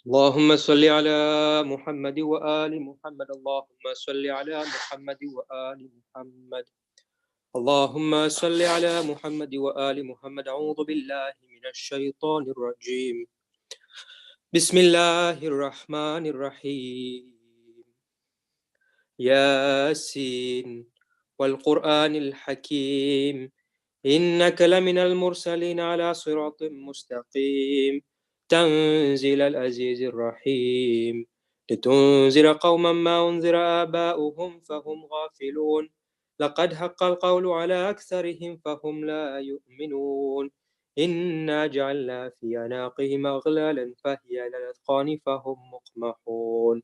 اللهم صل على محمد وآل محمد. اللهم صل على محمد وآل محمد. اللهم صل على محمد وآل محمد. أعوذ بالله من الشيطان الرجيم. بسم الله الرحمن الرحيم. ياسين والقرآن الحكيم إنك لمن المرسلين على صراط مستقيم تنزيل العزيز الرحيم لتنذر قوما ما أنذر آباؤهم فهم غافلون لقد حق القول على أكثرهم فهم لا يؤمنون إنا جعلنا في أعناقهم أغلالا فهي إلى الأذقان فهم مقمحون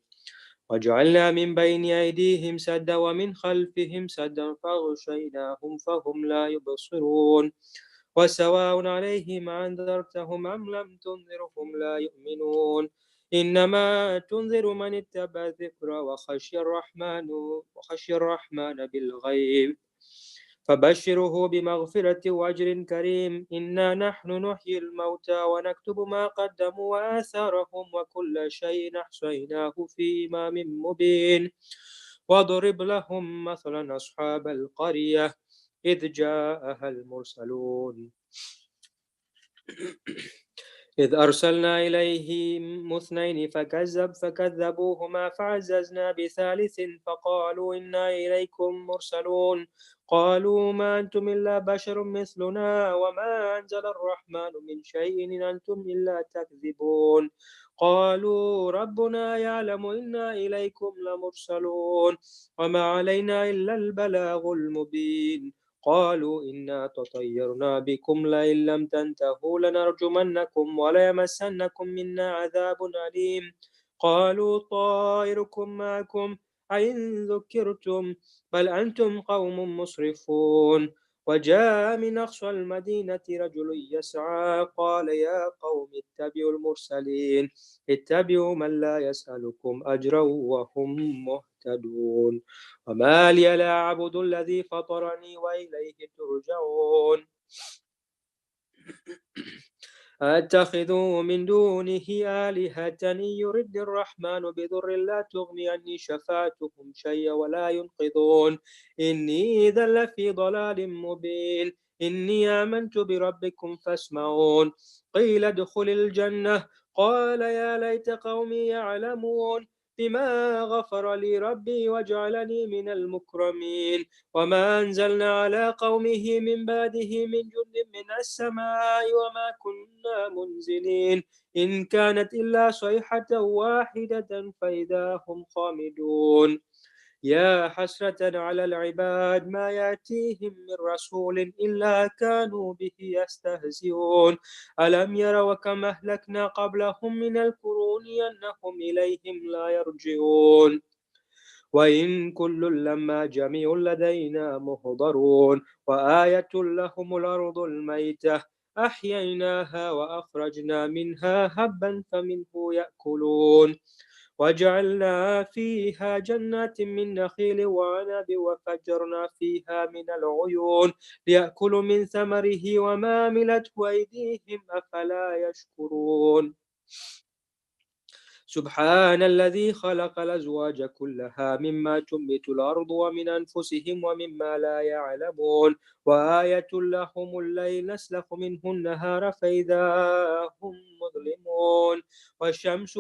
وجعلنا من بين أيديهم سدا ومن خلفهم سدا فأغشيناهم فهم لا يبصرون وسواء عليهم أنذرتهم أم لم تنذرهم لا يؤمنون إنما تنذر من اتبع الذكر وخشي الرحمن بالغيب فبشره بمغفرة وأجر كريم إنا نحن نحيي الموتى ونكتب ما قدموا وآثارهم وكل شيء أحصيناه في إمام مبين واضرب لهم مثلا أصحاب القرية إذ جاءها المرسلون إذ أرسلنا إليهم اثنين فكذبوهما فعززنا بثالث فقالوا إنا إليكم مرسلون قالوا ما أنتم إلا بشر مثلنا وما أنزل الرحمن من شيء إن أنتم إلا تكذبون قالوا ربنا يعلم إنا إليكم لمرسلون وما علينا إلا البلاغ المبين قالوا إنا تطيرنا بكم لئن لم تنتهوا لنرجمنكم وليمسنكم منا عذاب أليم قالوا طائركم معكم أئن ذكرتم بل أنتم قوم مسرفون وجاء من أقصى المدينة رجل يسعى قال يا قوم اتبعوا المرسلين اتبعوا من لا يسألكم أجرا وهم مهتدون وما لي لا أعبد الذي فطرني وإليه ترجعون أتخذوا من دونه آلهة إن يرد الرحمن بضر لا تغني عني شفاعتهم شيئا ولا ينقذون إني إذا لفي ضلال مبين إني آمنت بربكم فاسمعون قيل ادخل الجنة قال يا ليت قومي يعلمون بما غفر لي ربي وجعلني من المكرمين وما أنزلنا على قومه من بعده من جند من السماء وما كنا منزلين إن كانت إلا صيحة واحدة فإذا هم خامدون يا حسرة على العباد ما يأتيهم من رسول إلا كانوا به يستهزئون ألم يروا كم أهلكنا قبلهم من القرون أنهم إليهم لا يرجعون وإن كل لما جميع لدينا محضرون وآية لهم الأرض الميتة أحييناها وأخرجنا منها هبا فمنه يأكلون وجعلنا فيها جنات من نخيل وعنب وفجرنا فيها من العيون ليأكلوا من ثمره وما عملته أيديهم أفلا يشكرون سبحان الذي خلق الأزواج كلها مما تنبت الأرض ومن أنفسهم ومما لا يعلمون وآية لهم الليل نسلخ منه النهار فإذا هم مظلمون والشمس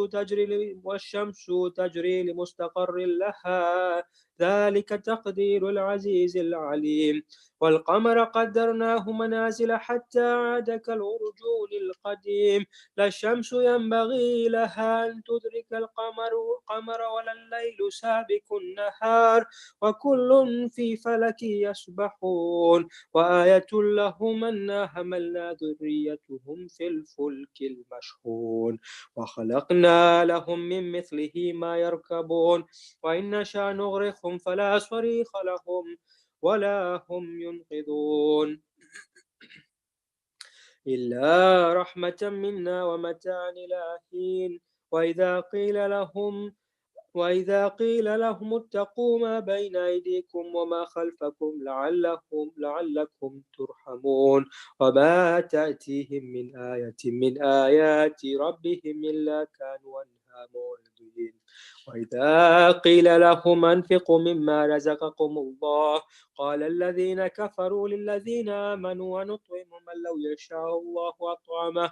تجري لمستقر لها ذلك تقدير العزيز العليم والقمر قدرناه منازل حتى عاد كالعرجون القديم لا الشمس ينبغي لها أن تدرك القمر ولا الليل سابق النهار وكل في فلك يسبحون وآية لهم أنا حملنا ذريتهم في الفلك المشحون وخلقنا لهم من مثله ما يركبون وإن نشأ نغرقهم فلا صريخ لهم ولا هم ينقذون إلا رحمة منا ومتاعا إلى حين وإذا قيل لهم وإذا قيل لهم اتقوا ما بين أيديكم وما خلفكم لعلكم ترحمون وما تأتيهم من آية من آيات ربهم إلا كانوا عنها معرضين وإذا قيل لهم أنفقوا مما رزقكم الله قال الذين كفروا للذين آمنوا ونطعم من لو يشاء الله أطعمه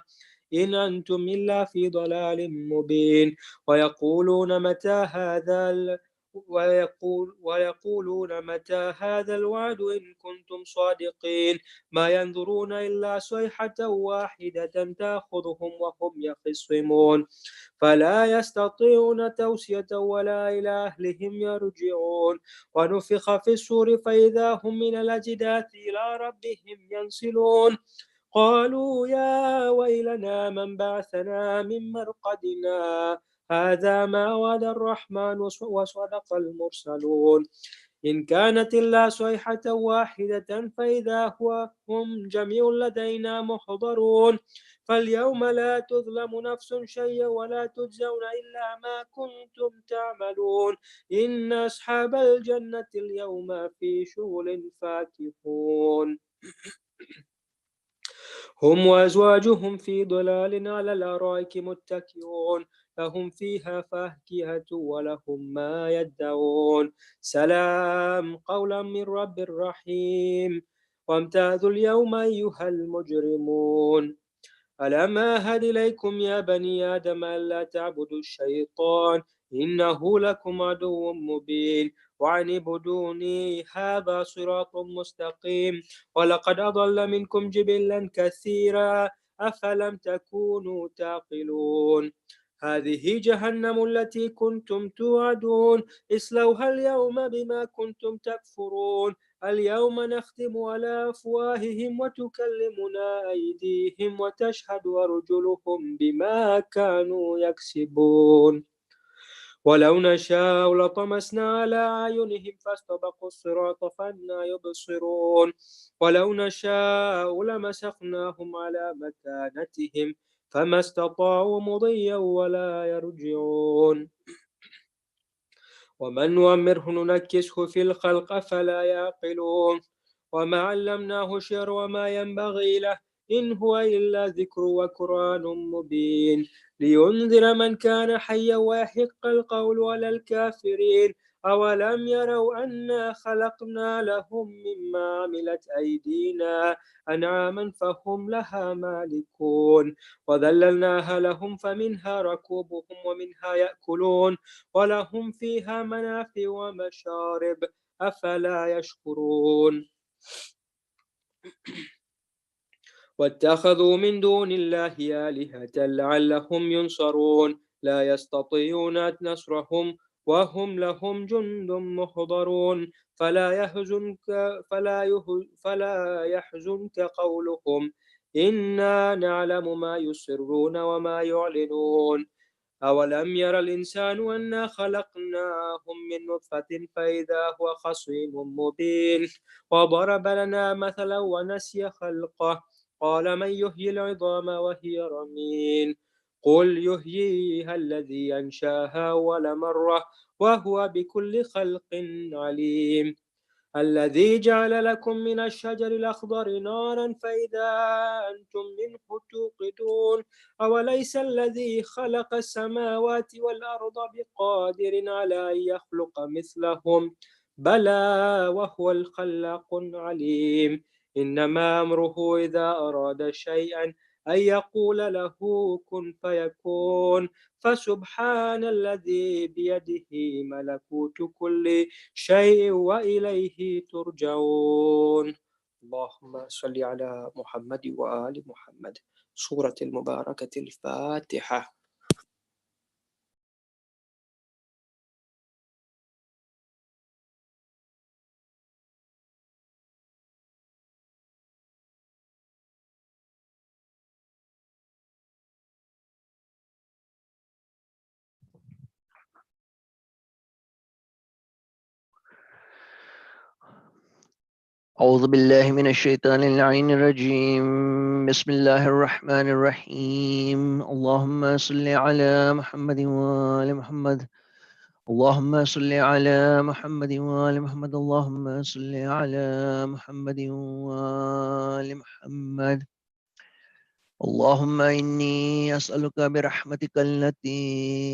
إن أنتم إلا في ضلال مبين ويقولون متى هذا ويقولون متى هذا الوعد إن كنتم صادقين ما ينظرون إلا صيحة واحدة تأخذهم وهم يخصمون فلا يستطيعون توصية ولا إلى أهلهم يرجعون ونفخ في الصور فإذا هم من الأجداث إلى ربهم ينسلون قالوا يا ويلنا من بعثنا من مرقدنا هذا ما وعد الرحمن وصدق المرسلون إن كانت إلا صيحة واحدة فإذا هم جميع لدينا محضرون فاليوم لا تظلم نفس شيئا ولا تجزون إلا ما كنتم تعملون إن أصحاب الجنة اليوم في شغل فاكهون هم وأزواجهم في ضلال على الأرائك متكئون لهم فيها فاكهة ولهم ما يدعون سلام قولا من رب رحيم وامتازوا اليوم أيها المجرمون ألم أعهد إليكم يا بني آدم ألا تعبدوا الشيطان إنه لكم عدو مبين وأن اعبدوني هذا صراط مستقيم ولقد أضل منكم جبلا كثيرا أفلم تكونوا تعقلون هذه جهنم التي كنتم توعدون اصلوها اليوم بما كنتم تكفرون اليوم نختم على أفواههم وتكلمنا أيديهم وتشهد أرجلهم بما كانوا يكسبون ولو نشاء لطمسنا على أعينهم فاستبقوا الصراط فأنى يبصرون ولو نشاء لمسخناهم على مكانتهم فما استطاعوا مضيا ولا يرجعون ومن نؤمره ننكسه في الخلق فلا يعقلون وما علمناه شعر وما ينبغي له إن هو إلا ذكر وقرآن مبين لينذر من كان حيا ويحق القول على الكافرين أولم يروا أنا خلقنا لهم مما عملت أيدينا أنعاما فهم لها مالكون وذللناها لهم فمنها ركوبهم ومنها يأكلون ولهم فيها منافع ومشارب أفلا يشكرون واتخذوا من دون الله آلهة لعلهم ينصرون لا يستطيعون نصرهم وهم لهم جند محضرون فلا يحزنك قولهم إنا نعلم ما يسرون وما يعلنون أولم ير الإنسان أنا خلقناهم من نطفة فإذا هو خصيم مبين وضرب لنا مثلا ونسي خلقه قال من يحيي العظام وهي رميم قل يحييها الذي أنشاها أول مرة وهو بكل خلق عليم الذي جعل لكم من الشجر الأخضر نارا فإذا أنتم منه توقدون أوليس الذي خلق السماوات والأرض بقادر على أن يخلق مثلهم بلى وهو الخلاق العليم إنما أمره إذا أراد شيئا أن يقول له كن فيكون فسبحان الذي بيده ملكوت كل شيء وإليه ترجعون اللهم صل على محمد وآل محمد سورة المباركة الفاتحة أعوذ بالله من الشيطان اللعين الرجيم بسم الله الرحمن الرحيم اللهم صل على محمد وآل محمد اللهم صل على محمد وآل محمد. اللهم صل على محمد وآل محمد. اللهم إني أسألك برحمتك التي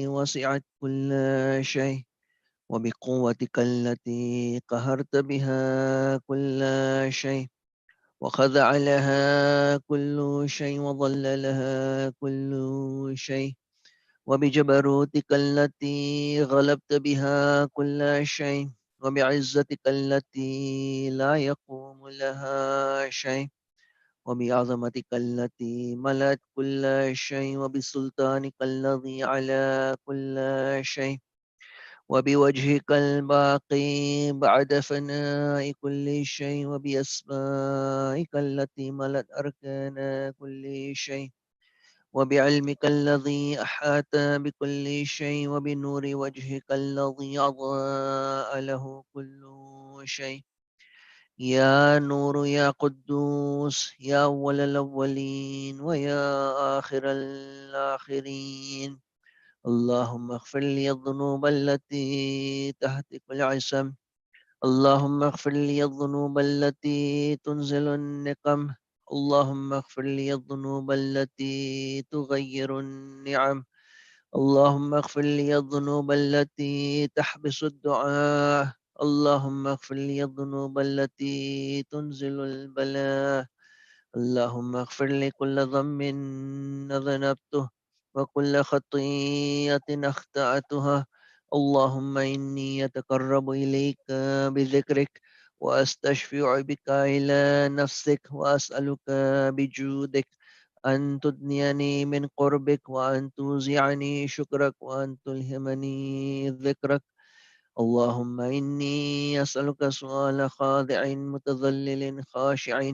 وسعت كل شيء، وبقوتك التي قهرت بها كل شيء، وخضع لها كل شيء، وظل لها كل شيء، وبجبروتك التي غلبت بها كل شيء، وبعزتك التي لا يقوم لها شيء، وبعظمتك التي ملأت كل شيء، وبسلطانك الذي على كل شيء، وبوجهك الباقي بعد فناء كل شيء، وبأسمائك التي ملأت أركان كل شيء، وبعلمك الذي أحاط بكل شيء، وبنور وجهك الذي أضاء له كل شيء. يا نور يا قدوس، يا أول الأولين ويا آخر الآخرين، اللهم اغفر لي الذنوب التي تهتك العصم. اللهم اغفر لي الذنوب التي تنزل النقم. اللهم اغفر لي الذنوب التي تغير النعم. اللهم اغفر لي الذنوب التي تحبس الدعاء. اللهم اغفر لي الذنوب التي تنزل البلاء. اللهم اغفر لي كل ذنب ذنبته، وكل خطيئة أخطأتها. اللهم إني أتقرب إليك بذكرك، وأستشفع بك إلى نفسك، وأسألك بجودك أن تدنيني من قربك، وأن توزعني شكرك، وأن تلهمني ذكرك. اللهم إني أسألك سؤال خاضع متذلل خاشع،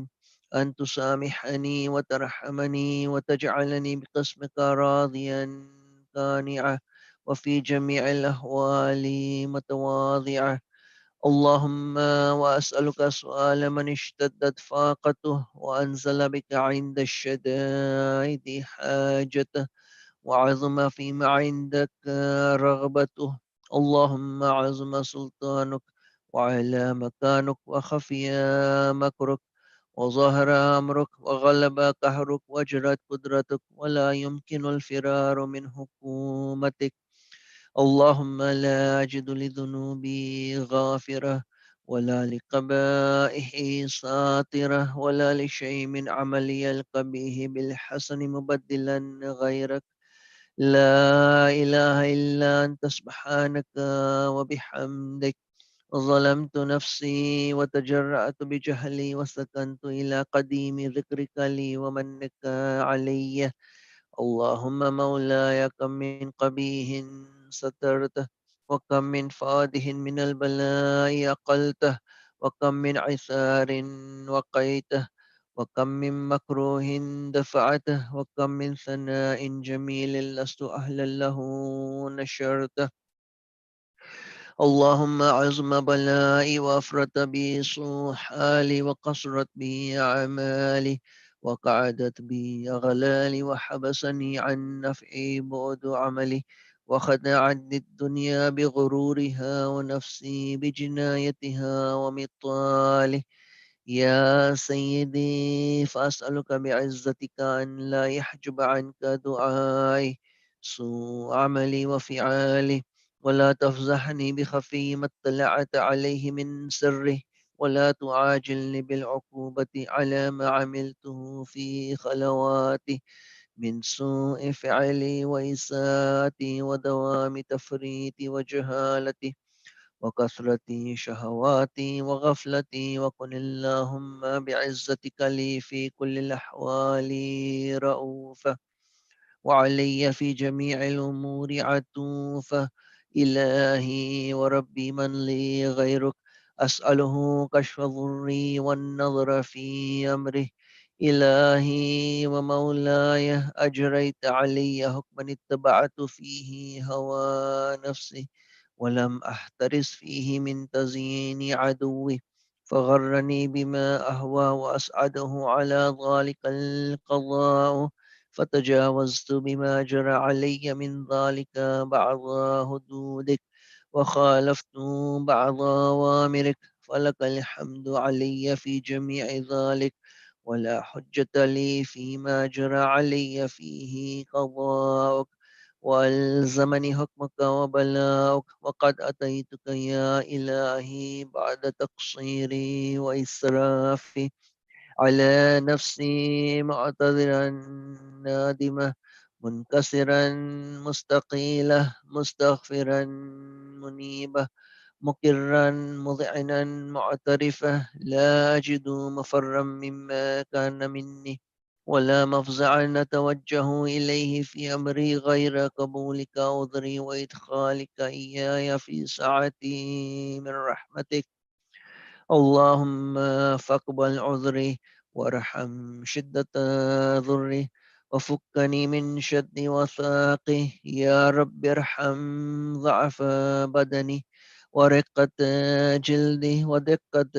أن تسامحني وترحمني، وتجعلني بقسمك راضيا قانعا، وفي جميع الأحوال متواضعا. اللهم وأسألك سؤال من اشتدت فاقته، وأنزل بك عند الشدائد حاجته، وعظم فيما عندك رغبته. اللهم عظم سلطانك، وعلى مكانك، وخفي مكرك، وظهر أمرك، وغلب قهرك، وجرت قدرتك، ولا يمكن الفرار من حكومتك. اللهم لا أجد لذنوبي غافرة، ولا لقبائحي ساطرة، ولا لشيء من عملي القبيح بالحسن مبدلا غيرك. لا إله إلا أنت سبحانك وبحمدك. ظلمت نفسي وتجرأت بجهلي، وسكنت إلى قديم ذكرك لي ومنك علي. اللهم مولاي، كم من قبيح سترته، وكم من فاده من البلاء أقلته، وكم من عثار وقيته، وكم من مكروه دفعته، وكم من ثناء جميل لست أهلا له نشرته. اللهم عظم بلائي، وأفرط بي سوء حالي، وقصرت بي أعمالي، وقعدت بي أغلالي، وحبسني عن نفعي بعد عملي، وخدعني الدنيا بغرورها، ونفسي بجنايتها ومطالي. يا سيدي، فأسألك بعزتك أن لا يحجب عنك دعائي سوء عملي وفعالي، ولا تفزحني بخفي ما اطلعت عليه من سره، ولا تعاجلني بالعقوبة على ما عملته في خلواتي من سوء فعلي وإساءتي، ودوام تفريطي وجهالتي، وكثرة شهواتي وغفلتي. وكن اللهم بعزتك لي في كل الأحوال رؤوفا، وعلي في جميع الأمور عطوفا. إلهي وربي، من لي غيرك؟ أسأله كشف ضري والنظر في أمره. إلهي ومولاي، أجريت علي حكما اتبعت فيه هوى نفسي، ولم أحترس فيه من تزيين عدوي، فغرني بما أهوى، وأسعده على ذلك القضاء، فتجاوزت بما جرى علي من ذلك بعض حدودك، وخالفت بعض أوامرك، فلك الحمد علي في جميع ذلك، ولا حجة لي فيما جرى علي فيه قضاؤك، وألزمني حكمك وبلاؤك، وقد أتيتك يا إلهي بعد تقصيري وإسرافي على نفسي، معتذرا نادمة منكسرا مستقيلة مستغفرا منيبة مقرا مذعنا معترفة، لا أجد مفرا مما كان مني، ولا مفزعا أتوجه إليه في أمري غير قبولك عذري وإدخالك إياي في سعتي من رحمتك. اللهم فاقبل عذري وارحم شدة ضري، وفكني من شد وثاقي. يا رب ارحم ضعف بدني، ورقة جلدي، ودقة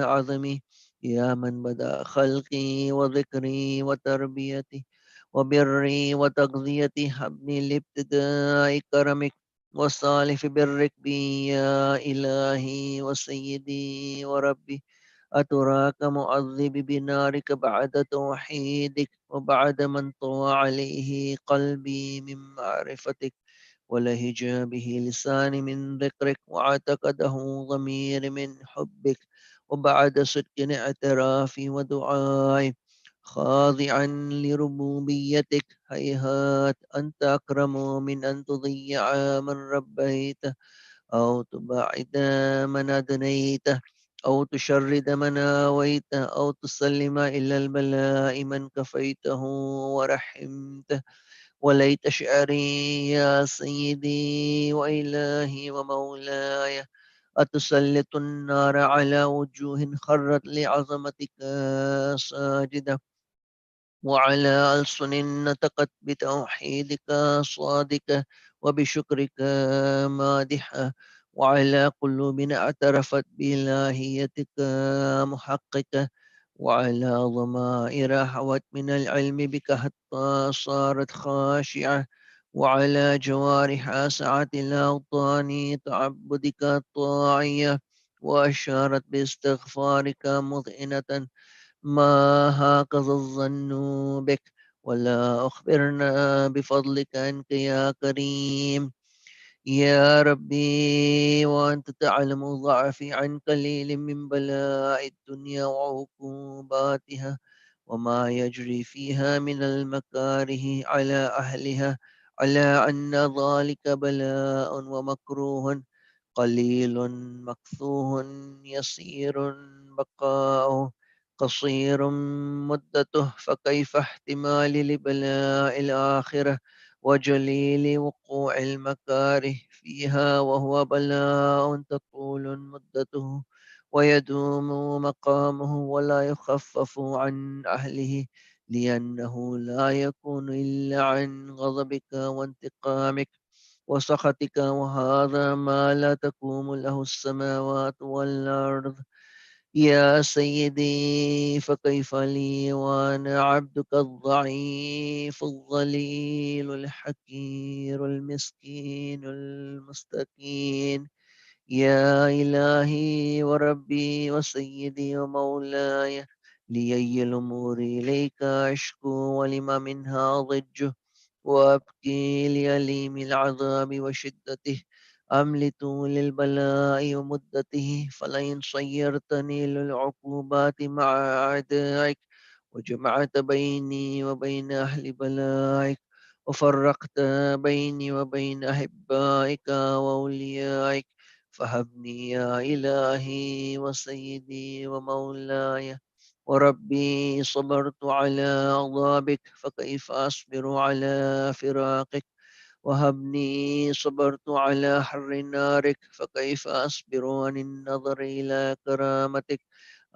عظمي. يا من بدأ خلقي وذكري وتربيتي وبري وتغذيتي، هبني لابتداء كرمك والصالح برك بي يا إلهي وسيدي وربي. أتراك معذب بنارك بعد توحيدك، وبعد من طوى عليه قلبي من معرفتك، ولهج به لساني من ذكرك، واعتقده ضميري من حبك، وبعد صدق اعترافي ودعائي خاضعا لربوبيتك. هيهات أنت أكرم من أن تضيع من ربيته، أو تباعد من أدنيته، أو تشرد من آويته، أو تسلم إلى البلاء من كفيته ورحمته. وليت شعري يا سيدي وإلهي ومولاي، أتسلط النار على وجوه خرت لعظمتك ساجدة، وعلى ألسن نطقت بتوحيدك صادقة، وبشكرك مادحة، وعلى قلوب اعترفت بإلهيتك محققة، وعلى ضمائر حوت من العلم بك حتى صارت خاشعة، وعلى جوارح سعت الأوطان تعبدك طاعية، وأشارت باستغفارك مذعنة. ما هكذا الظن بك، ولا أخبرنا بفضلك أنك يا كريم. يا ربي وأنت تعلم ضعفي عن قليل من بلاء الدنيا وعقوباتها، وما يجري فيها من المكاره على أهلها، على أن ذلك بلاء ومكروه قليل مكثوه يسير بقاؤه قصير مدته، فكيف احتمال لبلاء الآخرة وجليل وقوع المكاره فيها، وهو بلاء تطول مدته ويدوم مقامه ولا يخفف عن أهله، لأنه لا يكون إلا عن غضبك وانتقامك وسخطك، وهذا ما لا تقوم له السماوات والأرض. يا سيدي فكيف لي وأنا عبدك الضعيف الظليل الحقير المسكين المستكين. يا إلهي وربي وسيدي ومولاي، لي الأمور إليك أشكو، ولما منها ضج، وأبكي لأليم العذاب وشدته، أملت للبلاء ومدته، فلئن صيرتني للعقوبات مع أعدائك، وجمعت بيني وبين أهل بلائك، وفرقت بيني وبين أحبائك وأوليائك، فهبني يا إلهي وسيدي ومولاي وربي. صبرت على عذابك، فكيف أصبر على فراقك؟ وهبني صبرت على حر نارك، فكيف أصبر عن النظر إلى كرامتك؟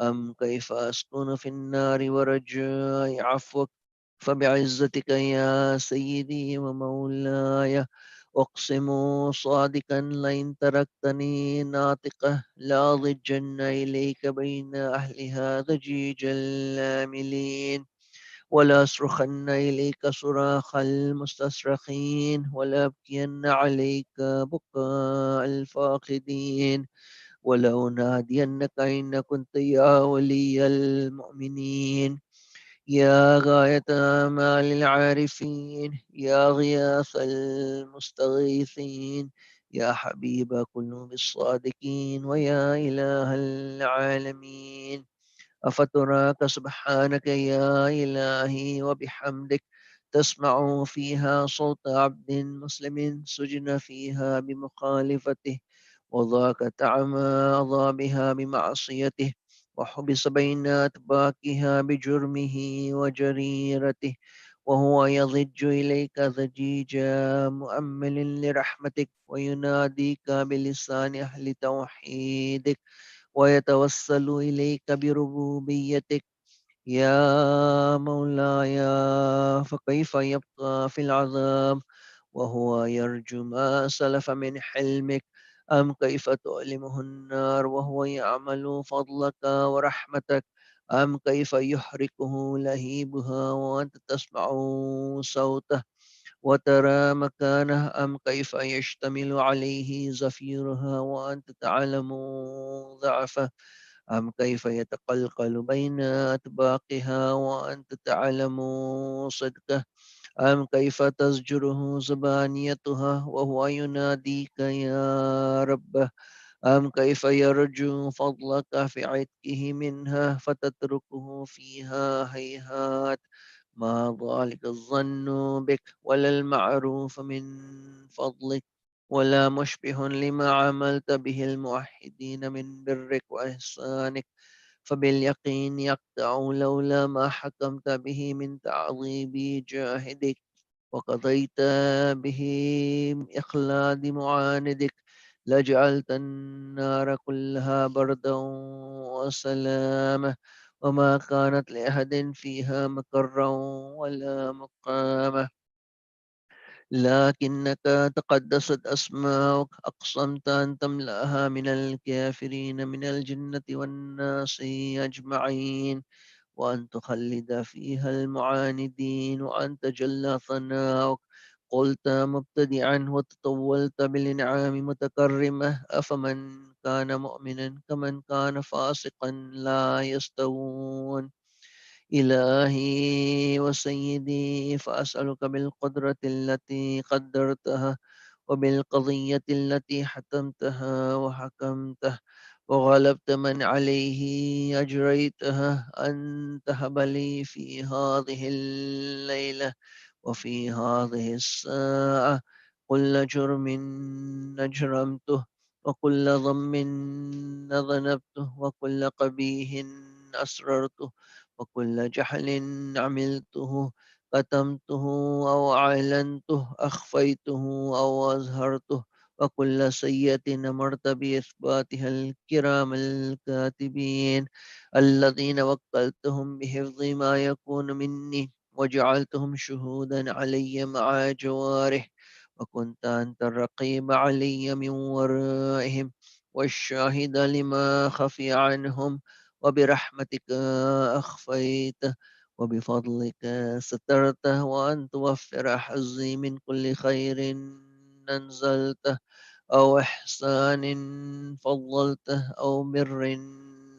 أم كيف أسكن في النار ورجاء عفوك؟ فبعزتك يا سيدي ومولاي أقسم صادقا، لئن تركتني ناطقة لأضجن إليك بين أهلها ضجيج الآملين. ولا أصرخن إليك صراخ المستصرخين، ولا أبكين عليك بكاء الفاقدين، ولا أنادينك أين كنت يا ولي المؤمنين. يا غاية آمال العارفين، يا غياث المستغيثين، يا حبيب قلوب الصادقين، ويا إله العالمين. أفتراك سبحانك يا إلهي وبحمدك تسمع فيها صوت عبد مسلم سجن فيها بمخالفته، وذاك تعمى أضابها بمعصيته، وحبس بين أتباكها بجرمه وجريرته، وهو يضج إليك ضجيجا مؤمل لرحمتك، ويناديك بلسان أهل توحيدك، ويتوسل إليك بربوبيتك. يا مولاي، فكيف يبقى في العذاب وهو يرجو ما سلف من حلمك؟ أم كيف تؤلمه النار وهو يعمل فضلك ورحمتك؟ أم كيف يحرقه لهيبها وأنت تسمع صوته وترى مكانه؟ أم كيف يشتمل عليه زفيرها وأنت تعلم ضعفه؟ أم كيف يتقلقل بين أطباقها وأنت تعلم صدقه؟ أم كيف تزجره زبانيتها وهو يناديك يا ربه؟ أم كيف يرجو فضلك في عتقه منها فتتركه فيها هيهات؟ ما ذلك الظن بك ولا المعروف من فضلك، ولا مشبه لما عملت به الموحدين من برك وإحسانك. فباليقين يقطع لولا ما حكمت به من تعظيم جاهدك، وقضيت به إخلاد معاندك، لجعلت النار كلها بردا وسلاما، وما كانت لأحد فيها مقرا ولا مقاما. لكنك تقدست أسماؤك، أقسمت أن تملأها من الكافرين من الجنة والناس أجمعين، وأن تخلد فيها المعاندين، وأن تجلى ثناؤك. قلت مبتدعا وتطولت بالإنعام متكرمة: أفمن كان مؤمنا كمن كان فاسقا لا يستوون. إلهي وسيدي، فأسألك بالقدرة التي قدرتها، وبالقضية التي حتمتها وحكمتها وغلبت من عليه أجريتها، أن تهب لي في هذه الليلة وفي هذه الساعة كل جرم أجرمته، وكل ضم ذنبته، وكل قبيح أسررته، وكل جحل عملته، كتمته أو أعلنته، أخفيته أو أظهرته، وكل سيئة أمرت بإثباتها الكرام الكاتبين الذين وكلتهم بحفظ ما يكون مني، وجعلتهم شهودا علي مع جواره، وكنت أنت الرقيب علي من ورائهم والشاهد لما خفي عنهم، وبرحمتك أخفيته، وبفضلك سترته، وأن توفر حظي من كل خير أنزلته، أو إحسان فضلته، أو بر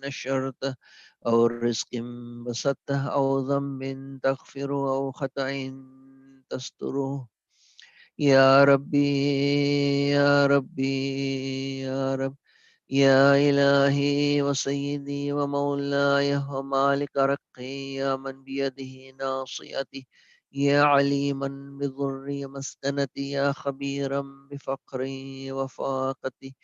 نشرته، أو رزق بسطته، أو ذنب تغفره، أو خطأ تستره. يا ربي، يا ربي، يا رب، يا إلهي وسيدي ومولاي ومالك رقي، يا من بيده ناصيتي، يا عليما بضري مسكنتي، يا خبيرا بفقري وفاقتي.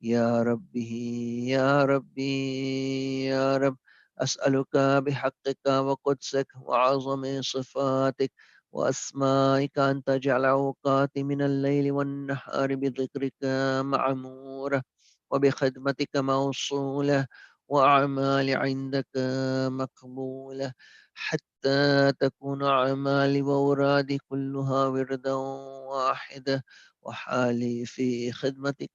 يا ربي، يا ربي، يا رب، أسألك بحقك وقدسك وعظم صفاتك وأسمائك أن تجعل أوقاتي من الليل والنهار بذكرك معمورة، وبخدمتك موصولة، وأعمالي عندك مقبولة، حتى تكون أعمالي وأورادي كلها وردا واحدة، وحالي في خدمتك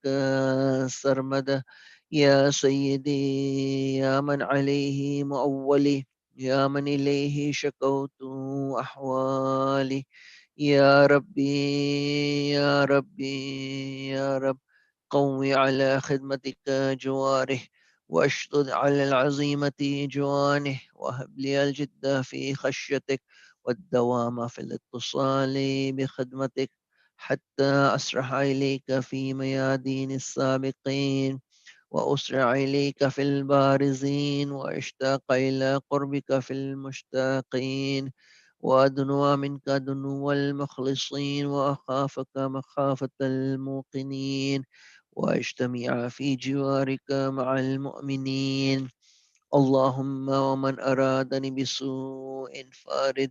سرمدة. يا سيدي، يا من عليه مؤولي، يا من إليه شكوت أحوالي. يا ربي يا ربي يا رب، قوي على خدمتك جواره، واشدد على العزيمة جوانه، وهب لي الجد في خشيتك والدوام في الاتصال بخدمتك، حتى أسرح إليك في ميادين السابقين، وأسرع إليك في البارزين، وأشتاق إلى قربك في المشتاقين، وأدنو منك دنو المخلصين، وأخافك مخافة الموقنين، وأجتمع في جوارك مع المؤمنين. اللهم ومن أرادني بسوء فارد،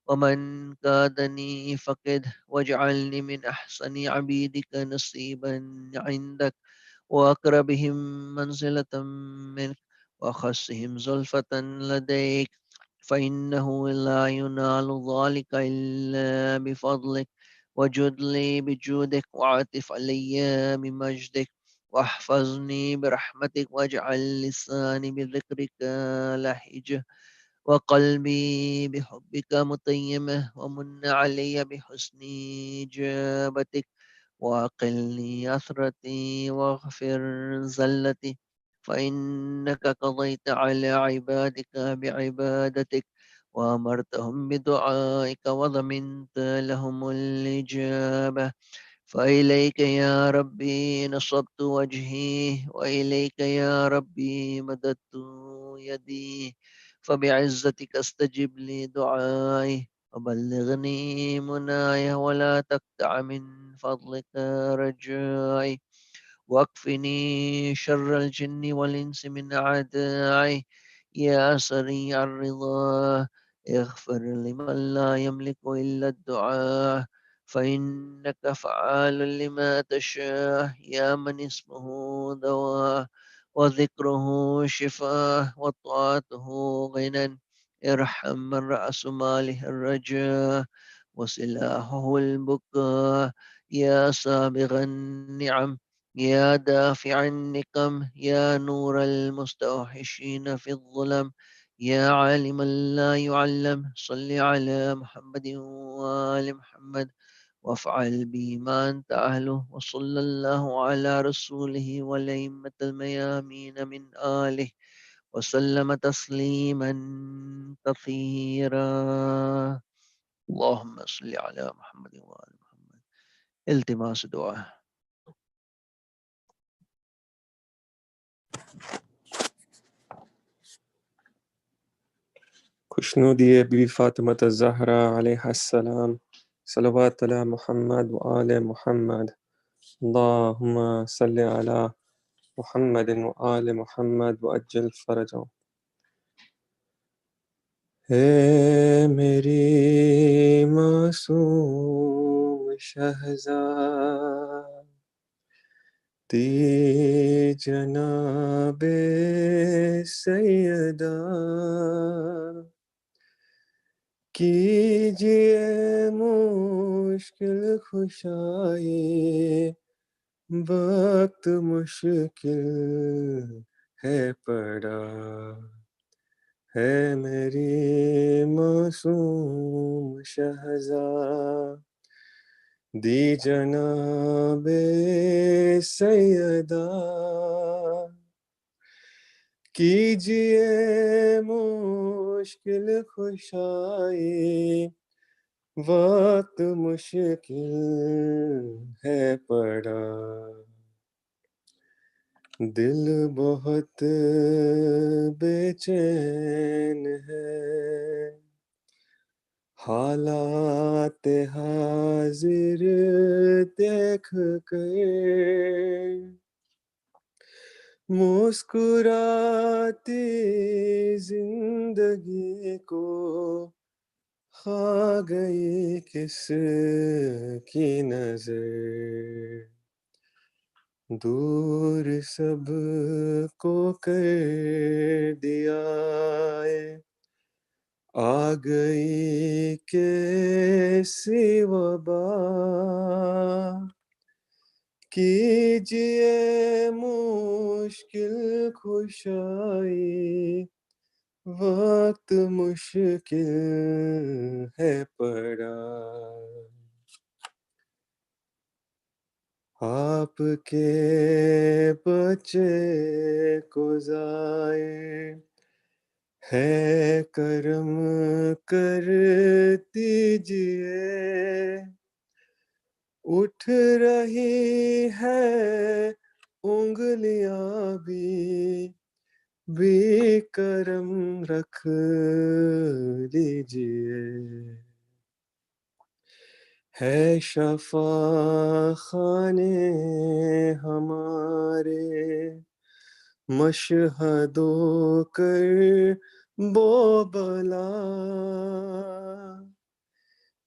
ومن كادني فقد، واجعلني من أحسن عبيدك نصيبا عندك، وأقربهم منزلة منك، وأخصهم زلفة لديك، فإنه لا ينال ذلك إلا بفضلك. وجد لي بجودك، وعطف علي بمجدك، واحفظني برحمتك، واجعل لساني بذكرك لهجة، وقلبي بحبك مطيمة، ومن علي بحسن إجابتك، وأقلني أثرتي، واغفر زلتي، فإنك قضيت على عبادك بعبادتك، وأمرتهم بدعائك، وضمنت لهم الإجابة. فإليك يا ربي نصبت وجهي، وإليك يا ربي مددت يدي، فبعزتك استجب لي دعائي، وبلغني مناي، ولا تقطع من فضلك رجائي، واكفني شر الجن والإنس من أعدائي. يا سريع الرضا، اغفر لمن لا يملك إلا الدعاء، فإنك فعال لما تشاء. يا من اسمه دواء، وذكره شفاء، وطاعته غنى، ارحم من رأس ماله الرجاء، وسلاحه البكاء. يا سابغ النعم، يا دافع النقم، يا نور المستوحشين في الظلم، يا عالما لا يعلم، صل على محمد وآل محمد، وافعل بي ما أنت أهله. وصلى الله على رسوله والأئمة الميامين من آله، وسلم تسليما كثيرا. اللهم صل على محمد وآل محمد. التماس دعاء. خوشنودی بی بی فاطمة الزهرا عليها السلام، صلوات على محمد وآل محمد. اللهم صل على محمد وآل محمد وأجل فرجهم. اے میری معصوم شہزادی جناب سیدہ، کیجئے مشکل کشائی، وقت مشکل ہے پڑا، ہے میری معصوم شہزادی جناب سیدہ، کیجئے مشکل کشائی، وقت مشکل ہے پڑا، دل بہت بے چین ہے، حالات حاضر دیکھ کر، مسکراتی زندگی کو کھا گئی کس کی نظر، دور سب کو کر دیا ہے، آ گئی کیسی وبا، کیجئے مشکل کشائی، وقت مشکل ہے پڑا، آپ کے بچے کو ضائع ہے کرم کر دیجئے، اٹھ رہی ہے انگلیاں بھی کرم رکھ لیجئے، ہے شفا خانے ہمارے مشہد و کر بو بلا،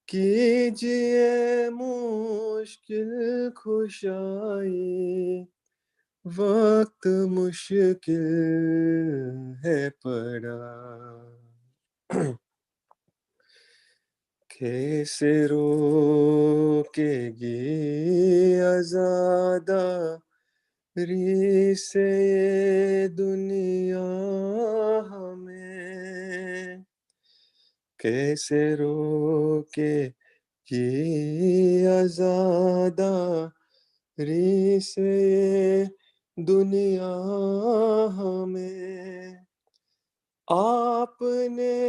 کیجئے مشکل کشائی وقت مشکل ہے پڑا، کیسے روکے گی عزادہ ری سے یہ دنیا ہمیں، کیسے روکے گی عزادہ ری سے یہ دنیا ہمیں، آپ نے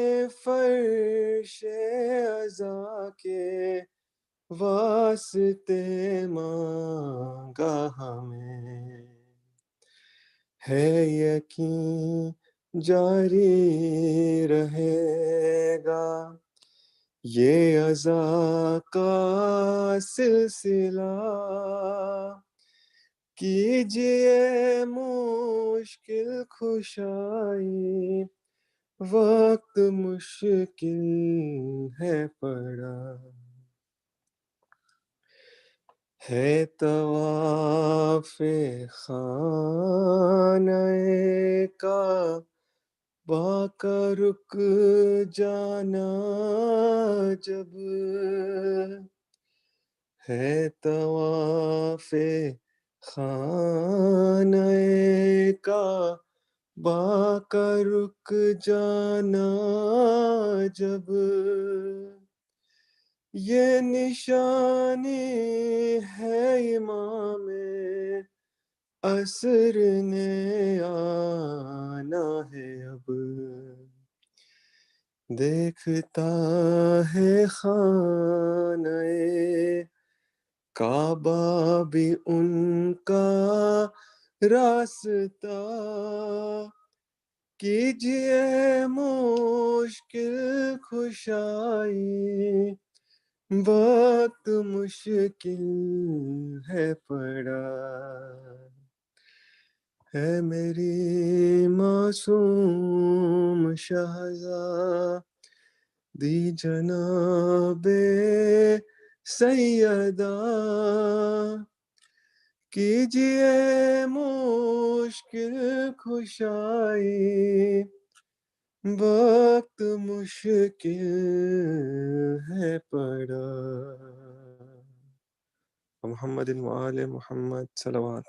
فرش عزا کے واسطے مانگا ہمیں، ہے یقین جاری رہے گا یہ عزا کا سلسلہ، کیجئے مشکل کشائی وقت مشکل ہے پڑا، ہے طواف خانہ کعبہ کا رک جانا جب، ہے طواف خانہ کعبہ کا رک جانا جب، یہ نشانی ہے امام عصر نے آنا ہے اب، دیکھتا ہے خانہ کعبہ بھی ان کا راستہ، کیجئے مشکل کشائی وقت مشکل ہے پڑا، ہے میری معصوم شہزادی جناب سیدہ، کیجئے مشکل کشائی وقت مشکل ہے پڑا، محمد وآل محمد صلوات،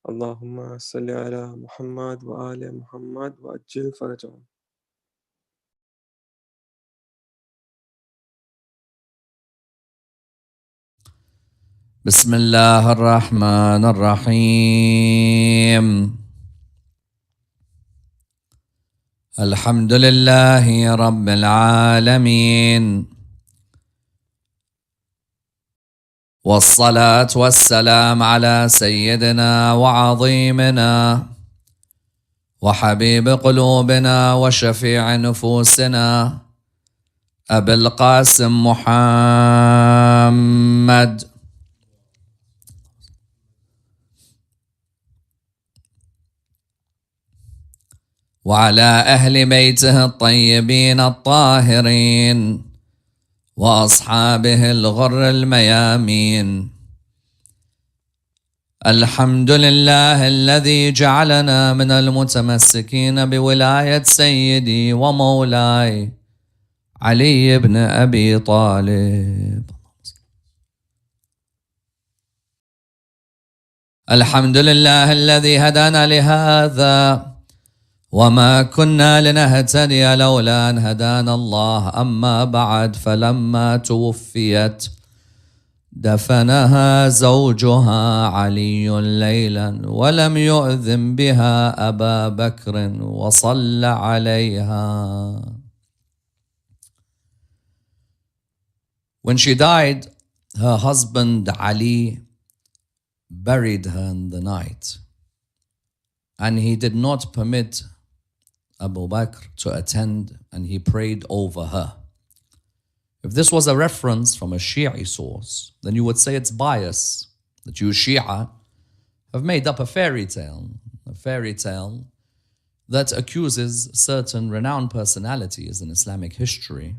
اللہم صلی علی محمد وآل محمد وعجل فرجهم۔ بسم الله الرحمن الرحيم، الحمد لله رب العالمين، والصلاة والسلام على سيدنا وعظيمنا وحبيب قلوبنا وشفيع نفوسنا أبي القاسم محمد وعلى أهل بيته الطيبين الطاهرين وأصحابه الغر الميامين. الحمد لله الذي جعلنا من المتمسكين بولاية سيدي ومولاي علي بن أبي طالب. الحمد لله الذي هدانا لهذا وما كنا لنهتدي لولا أن هدانا الله أما بعد فلما توفيت دفنها زوجها علي ليلا ولم يؤذن بها أبا بكر وصلى عليها. When she died, her husband Ali buried her in the night, and he did not permit Abu Bakr to attend, and he prayed over her. If this was a reference from a Shi'i source, then you would say it's bias, that you Shia have made up a fairy tale that accuses certain renowned personalities in Islamic history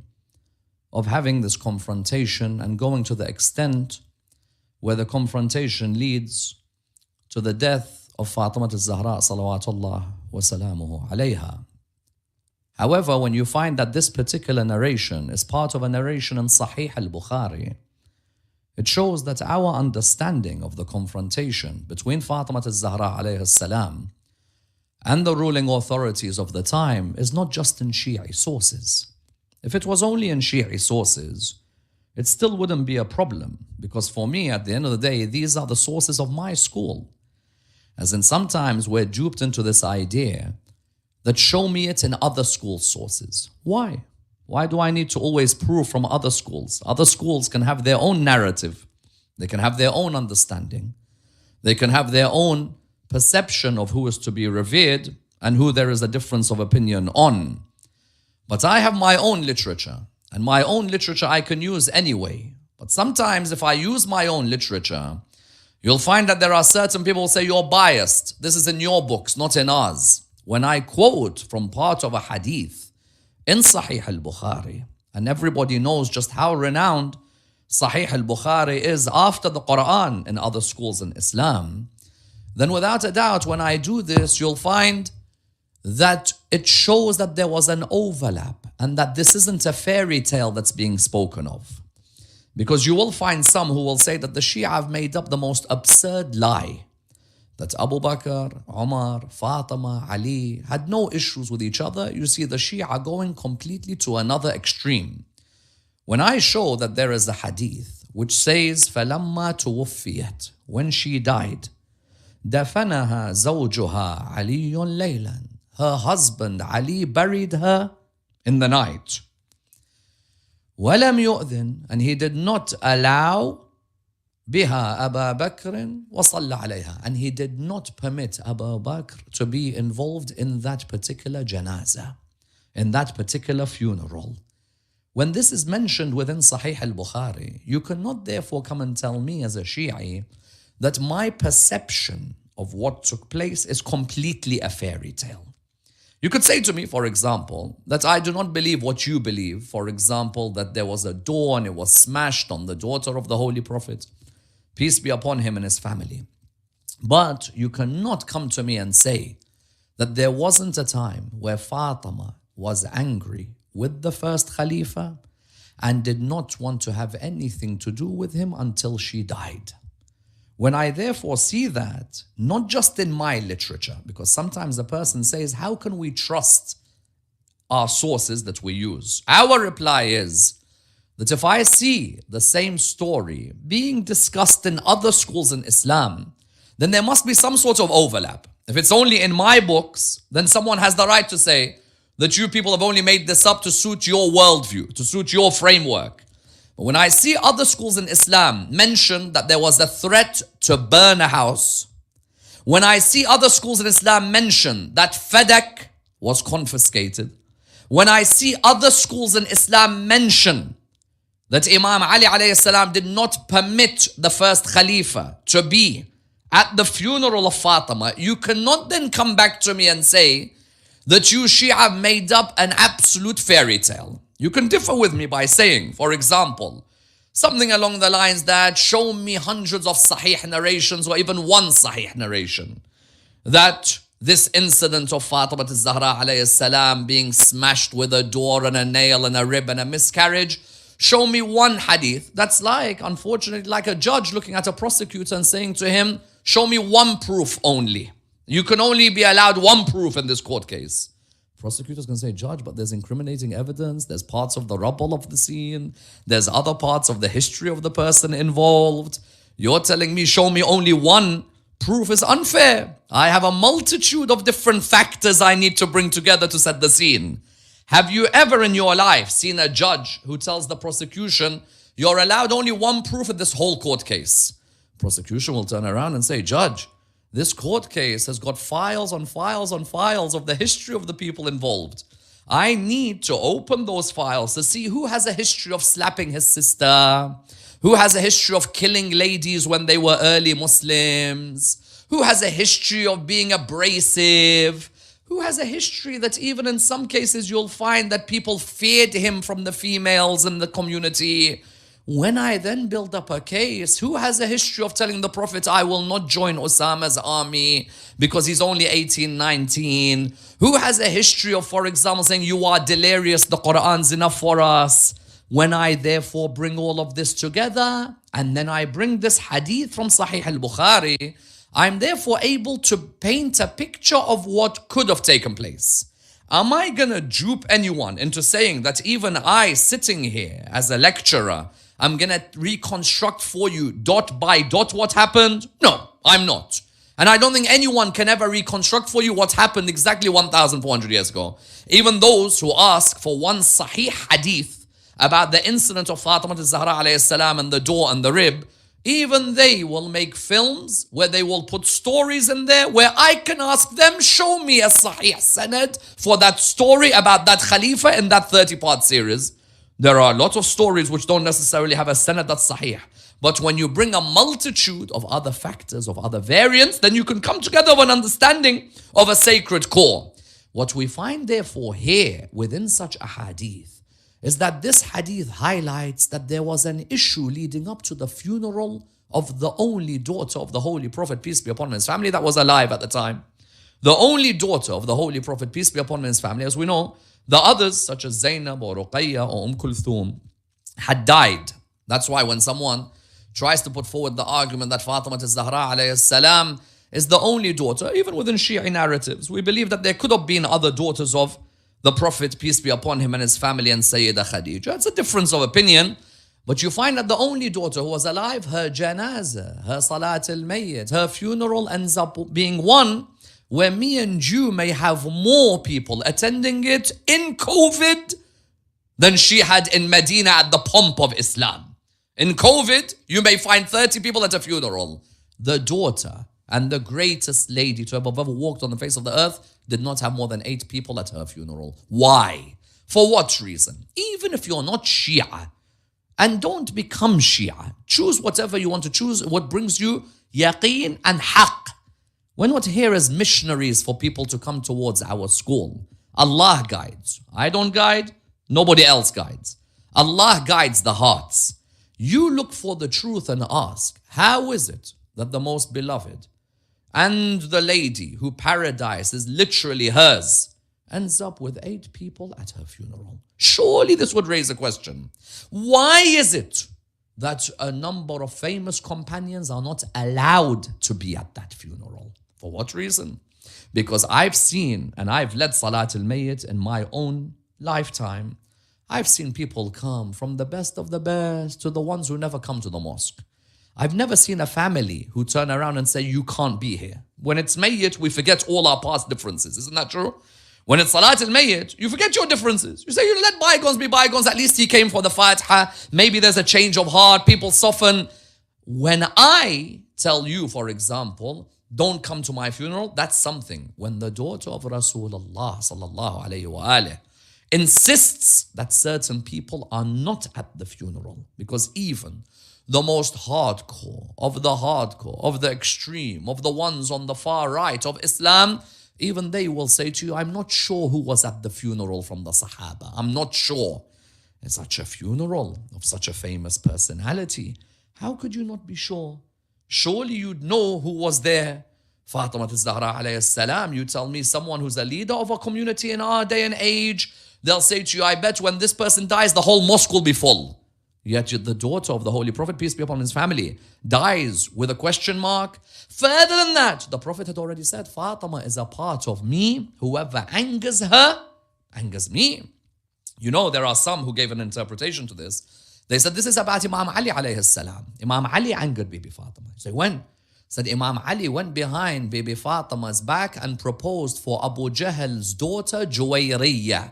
of having this confrontation and going to the extent where the confrontation leads to the death of Fatima al-Zahra salawatullah wa salamuhu alayha. However, when you find that this particular narration is part of a narration in Sahih al-Bukhari, it shows that our understanding of the confrontation between Fatima al-Zahra alayhi salam and the ruling authorities of the time is not just in Shi'i sources. If it was only in Shi'i sources, it still wouldn't be a problem, because for me, at the end of the day, these are the sources of my school. As in, sometimes we're duped into this idea that show me it in other school sources. Why? Why do I need to always prove from other schools? Other schools can have their own narrative. They can have their own understanding. They can have their own perception of who is to be revered and who there is a difference of opinion on. But I have my own literature, and my own literature I can use anyway. But sometimes if I use my own literature, you'll find that there are certain people who say you're biased. This is in your books, not in ours. When I quote from part of a hadith in Sahih al-Bukhari, and everybody knows just how renowned Sahih al-Bukhari is after the Quran in other schools in Islam, then without a doubt, when I do this, you'll find that it shows that there was an overlap and that this isn't a fairy tale that's being spoken of. Because you will find some who will say that the Shia have made up the most absurd lie, that Abu Bakr, Umar, Fatima, Ali had no issues with each other. You see the Shia going completely to another extreme. When I show that there is a hadith which says, فَلَمَّا تُوفِّيَتْ, when she died, دَفَنَهَا زَوْجُهَا عَلِيٌّ لَيْلًا, her husband Ali buried her in the night. وَلَمْ يُؤْذِنْ, and he did not allow بها أبا بكر وصلى عليها, and he did not permit Abu Bakr to be involved in that particular janazah, in that particular funeral. When this is mentioned within Sahih al-Bukhari, you cannot therefore come and tell me as a Shi'i that my perception of what took place is completely a fairy tale. You could say to me, for example, that I do not believe what you believe. For example, that there was a door and it was smashed on the daughter of the Holy Prophet, peace be upon him and his family. But you cannot come to me and say that there wasn't a time where Fatima was angry with the first Khalifa and did not want to have anything to do with him until she died. When I therefore see that, not just in my literature, because sometimes a person says, how can we trust our sources that we use? Our reply is that if I see the same story being discussed in other schools in Islam, then there must be some sort of overlap. If it's only in my books, then someone has the right to say that you people have only made this up to suit your worldview, to suit your framework. But when I see other schools in Islam mention that there was a threat to burn a house, when I see other schools in Islam mention that Fadak was confiscated, when I see other schools in Islam mention that Imam Ali alayhi salam did not permit the first Khalifa to be at the funeral of Fatima, you cannot then come back to me and say that you Shia made up an absolute fairy tale. You can differ with me by saying, for example, something along the lines that show me hundreds of Sahih narrations or even one Sahih narration that this incident of Fatima al-Zahra alayhi salam being smashed with a door and a nail and a rib and a miscarriage. Show me one hadith. That's like, unfortunately, like a judge looking at a prosecutor and saying to him, show me one proof only. You can only be allowed one proof in this court case. Prosecutors can say, Judge, but there's incriminating evidence. There's parts of the rubble of the scene. There's other parts of the history of the person involved. You're telling me, show me only one proof is unfair. I have a multitude of different factors I need to bring together to set the scene. Have you ever in your life seen a judge who tells the prosecution, you're allowed only one proof in this whole court case? Prosecution will turn around and say, Judge, this court case has got files on files on files of the history of the people involved. I need to open those files to see who has a history of slapping his sister, who has a history of killing ladies when they were early Muslims, who has a history of being abrasive, who has a history that even in some cases you'll find that people feared him from the females in the community. When I then build up a case, who has a history of telling the Prophet, I will not join Osama's army because he's only 18, 19? Who has a history of, for example, saying, you are delirious, the Quran's enough for us? When I therefore bring all of this together, and then I bring this hadith from Sahih al-Bukhari, I'm therefore able to paint a picture of what could have taken place. Am I going to dupe anyone into saying that even I, sitting here as a lecturer, I'm going to reconstruct for you dot by dot what happened? No, I'm not. And I don't think anyone can ever reconstruct for you what happened exactly 1,400 years ago. Even those who ask for one sahih hadith about the incident of Fatima al-Zahra alayhi salam and the door and the rib, even they will make films where they will put stories in there where I can ask them, show me a sahih sanad for that story about that Khalifa in that 30-part series. There are a lot of stories which don't necessarily have a sanad that's sahih. But when you bring a multitude of other factors, of other variants, then you can come together with an understanding of a sacred core. What we find therefore here within such a hadith is that this hadith highlights that there was an issue leading up to the funeral of the only daughter of the Holy Prophet, peace be upon him, and his family, that was alive at the time. The only daughter of the Holy Prophet, peace be upon him, and his family, as we know, the others, such as Zainab or Ruqayya or Kulthum, had died. That's why when someone tries to put forward the argument that Fatima al-Zahra alayhi salam is the only daughter, even within Shia narratives, we believe that there could have been other daughters of the Prophet, peace be upon him, and his family, and Sayyida Khadija. It's a difference of opinion. But you find that the only daughter who was alive, her janazah, her salat al-mayyit, her funeral ends up being one where me and you may have more people attending it in COVID than she had in Medina at the pomp of Islam. In COVID, you may find 30 people at a funeral. The daughter and the greatest lady to have ever walked on the face of the earth did not have more than 8 people at her funeral. Why? For what reason? Even if you're not Shia, and don't become Shia, choose whatever you want to choose, what brings you yaqeen and haqq. We're not here as missionaries for people to come towards our school. Allah guides. I don't guide, nobody else guides. Allah guides the hearts. You look for the truth and ask, how is it that the most beloved and the lady who paradise is literally hers ends up with 8 people at her funeral? Surely this would raise a question. Why is it that a number of famous companions are not allowed to be at that funeral? For what reason? Because I've seen, and I've led Salat al-Mayyit in my own lifetime, I've seen people come from the best of the best to the ones who never come to the mosque. I've never seen a family who turn around and say, you can't be here. When it's Mayyit, we forget all our past differences. Isn't that true? When it's Salat al-Mayyit, you forget your differences. You say, you let bygones be bygones. At least he came for the Fatiha. Maybe there's a change of heart. People soften. When I tell you, for example, don't come to my funeral, that's something. When the daughter of Rasulullah sallallahu alayhi wa alayhi insists that certain people are not at the funeral, because even the most hardcore, of the extreme, of the ones on the far right of Islam, even they will say to you, I'm not sure who was at the funeral from the Sahaba. I'm not sure. It's such a funeral of such a famous personality. How could you not be sure? Surely you'd know who was there. Fatima al-Zahra alayhi salam, you tell me someone who's a leader of a community in our day and age, they'll say to you, I bet when this person dies, the whole mosque will be full. Yet the daughter of the Holy Prophet, peace be upon his family, dies with a question mark. Further than that, the Prophet had already said, Fatima is a part of me. Whoever angers her, angers me. You know, there are some who gave an interpretation to this. They said this is about Imam Ali alayhi salam. Imam Ali angered Bibi Fatima. You say, when? Said Imam Ali went behind Bibi Fatima's back and proposed for Abu Jahl's daughter Juwayriyah.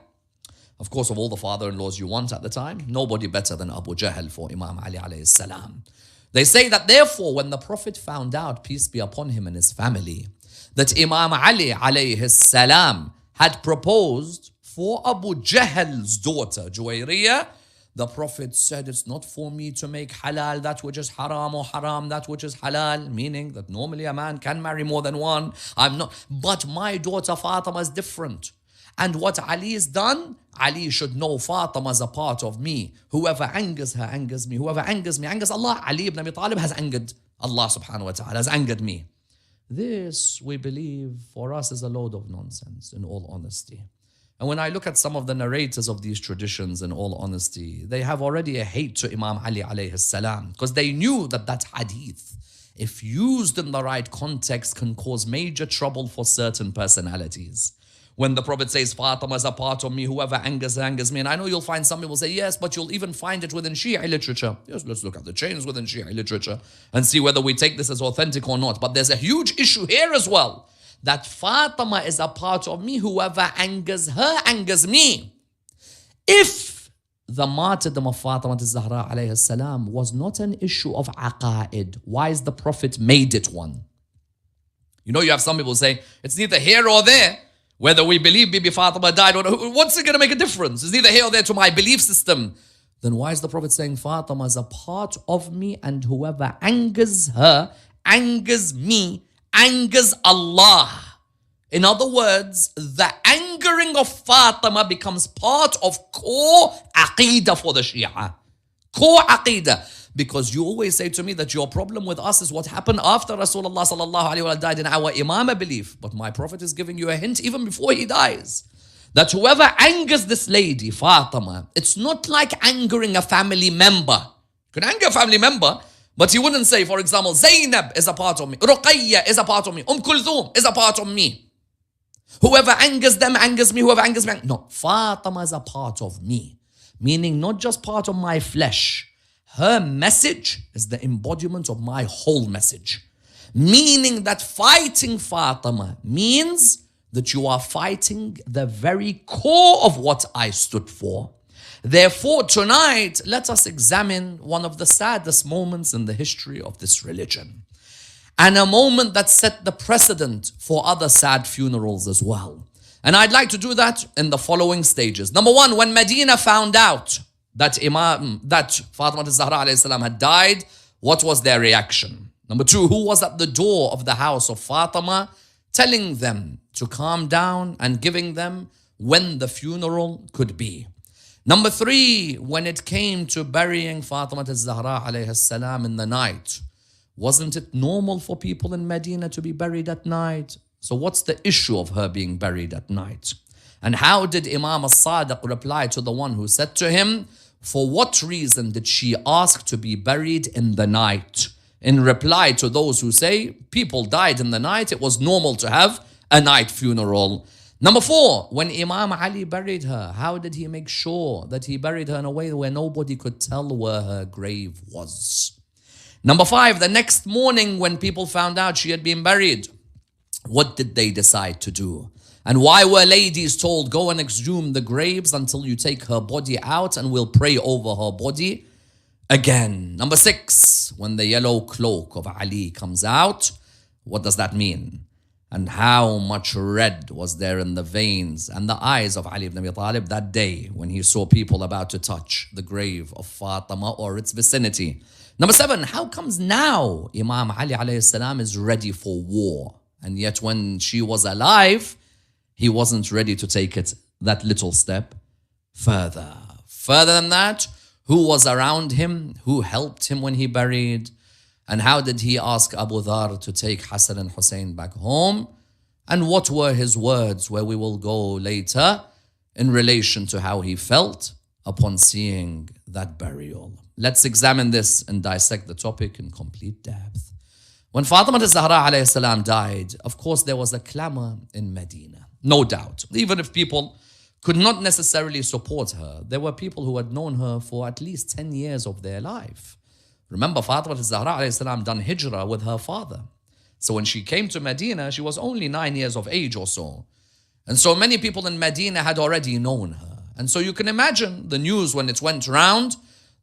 Of course, of all the father-in-laws you want at the time, nobody better than Abu Jahl for Imam Ali alayhi salam. They say that therefore, when the Prophet found out, peace be upon him and his family, that Imam Ali alayhi salam had proposed for Abu Jahl's daughter, Juwayriyah, the Prophet said, it's not for me to make halal that which is haram or haram that which is halal, meaning that normally a man can marry more than one. I'm not, but my daughter Fatima is different. And what Ali has done, Ali should know Fatima is a part of me. Whoever angers her, angers me. Whoever angers me, angers Allah. Ali ibn Abi Talib has angered Allah subhanahu wa ta'ala, has angered me. This, we believe, for us is a load of nonsense, in all honesty. And when I look at some of the narrators of these traditions, in all honesty, they have already a hate to Imam Ali alayhi salam, because they knew that that hadith, if used in the right context, can cause major trouble for certain personalities. When the Prophet says, Fatima is a part of me, whoever angers her, angers me. And I know you'll find some people say, yes, but you'll even find it within Shia literature. Yes, let's look at the chains within Shia literature and see whether we take this as authentic or not. But there's a huge issue here as well, that Fatima is a part of me, whoever angers her, angers me. If the martyrdom of Fatima al-Zahra alayhi salam was not an issue of aqa'id, why is the Prophet made it one? You know, you have some people say, it's neither here or there. Whether we believe Bibi Fatima died or not, what's it going to make a difference? It's neither here or there to my belief system. Then why is the Prophet saying Fatima is a part of me, and whoever angers her, angers me, angers Allah? In other words, the angering of Fatima becomes part of core aqidah for the Shia. Core aqidah. Because you always say to me that your problem with us is what happened after Rasulullah sallallahu alaihi wasallam died in our imamah belief. But my Prophet is giving you a hint even before he dies, that whoever angers this lady, Fatima, it's not like angering a family member. You can anger a family member, but he wouldn't say, for example, Zainab is a part of me, Ruqayya is a part of me, Kulthum is a part of me. Whoever angers them, angers me, whoever angers me. No, Fatima is a part of me. Meaning not just part of my flesh. Her message is the embodiment of my whole message. Meaning that fighting Fatima means that you are fighting the very core of what I stood for. Therefore, tonight, let us examine one of the saddest moments in the history of this religion. And a moment that set the precedent for other sad funerals as well. And I'd like to do that in the following stages. Number one, when Medina found out that Fatima al-Zahra alayhi salam had died, what was their reaction? Number two, who was at the door of the house of Fatima telling them to calm down and giving them when the funeral could be? Number three, when it came to burying Fatima al-Zahra alayhi salam in the night, wasn't it normal for people in Medina to be buried at night? So what's the issue of her being buried at night? And how did Imam al-Sadiq reply to the one who said to him, for what reason did she ask to be buried in the night? In reply to those who say, people died in the night, it was normal to have a night funeral. Number four, when Imam Ali buried her, how did he make sure that he buried her in a way where nobody could tell where her grave was? Number five, the next morning when people found out she had been buried, what did they decide to do? And why were ladies told, go and exhume the graves until you take her body out and we'll pray over her body again? Number six, when the yellow cloak of Ali comes out, what does that mean? And how much red was there in the veins and the eyes of Ali ibn Abi Talib that day when he saw people about to touch the grave of Fatima or its vicinity? Number seven, how comes now Imam Ali alayhi salam is ready for war? And yet when she was alive, he wasn't ready to take it that little step further. Further than that, who was around him? Who helped him when he buried? And how did he ask Abu Dhar to take Hassan and Hussein back home? And what were his words, where we will go later, in relation to how he felt upon seeing that burial. Let's examine this and dissect the topic in complete depth. When Fatima al-Zahra alayhi salam died, of course there was a clamor in Medina, no doubt. Even if people could not necessarily support her, there were people who had known her for at least 10 years of their life. Remember, Fatima al-Zahra alayhi salam done hijrah with her father. So when she came to Medina, she was only 9 years of age or so. And so many people in Medina had already known her. And so you can imagine the news when it went round,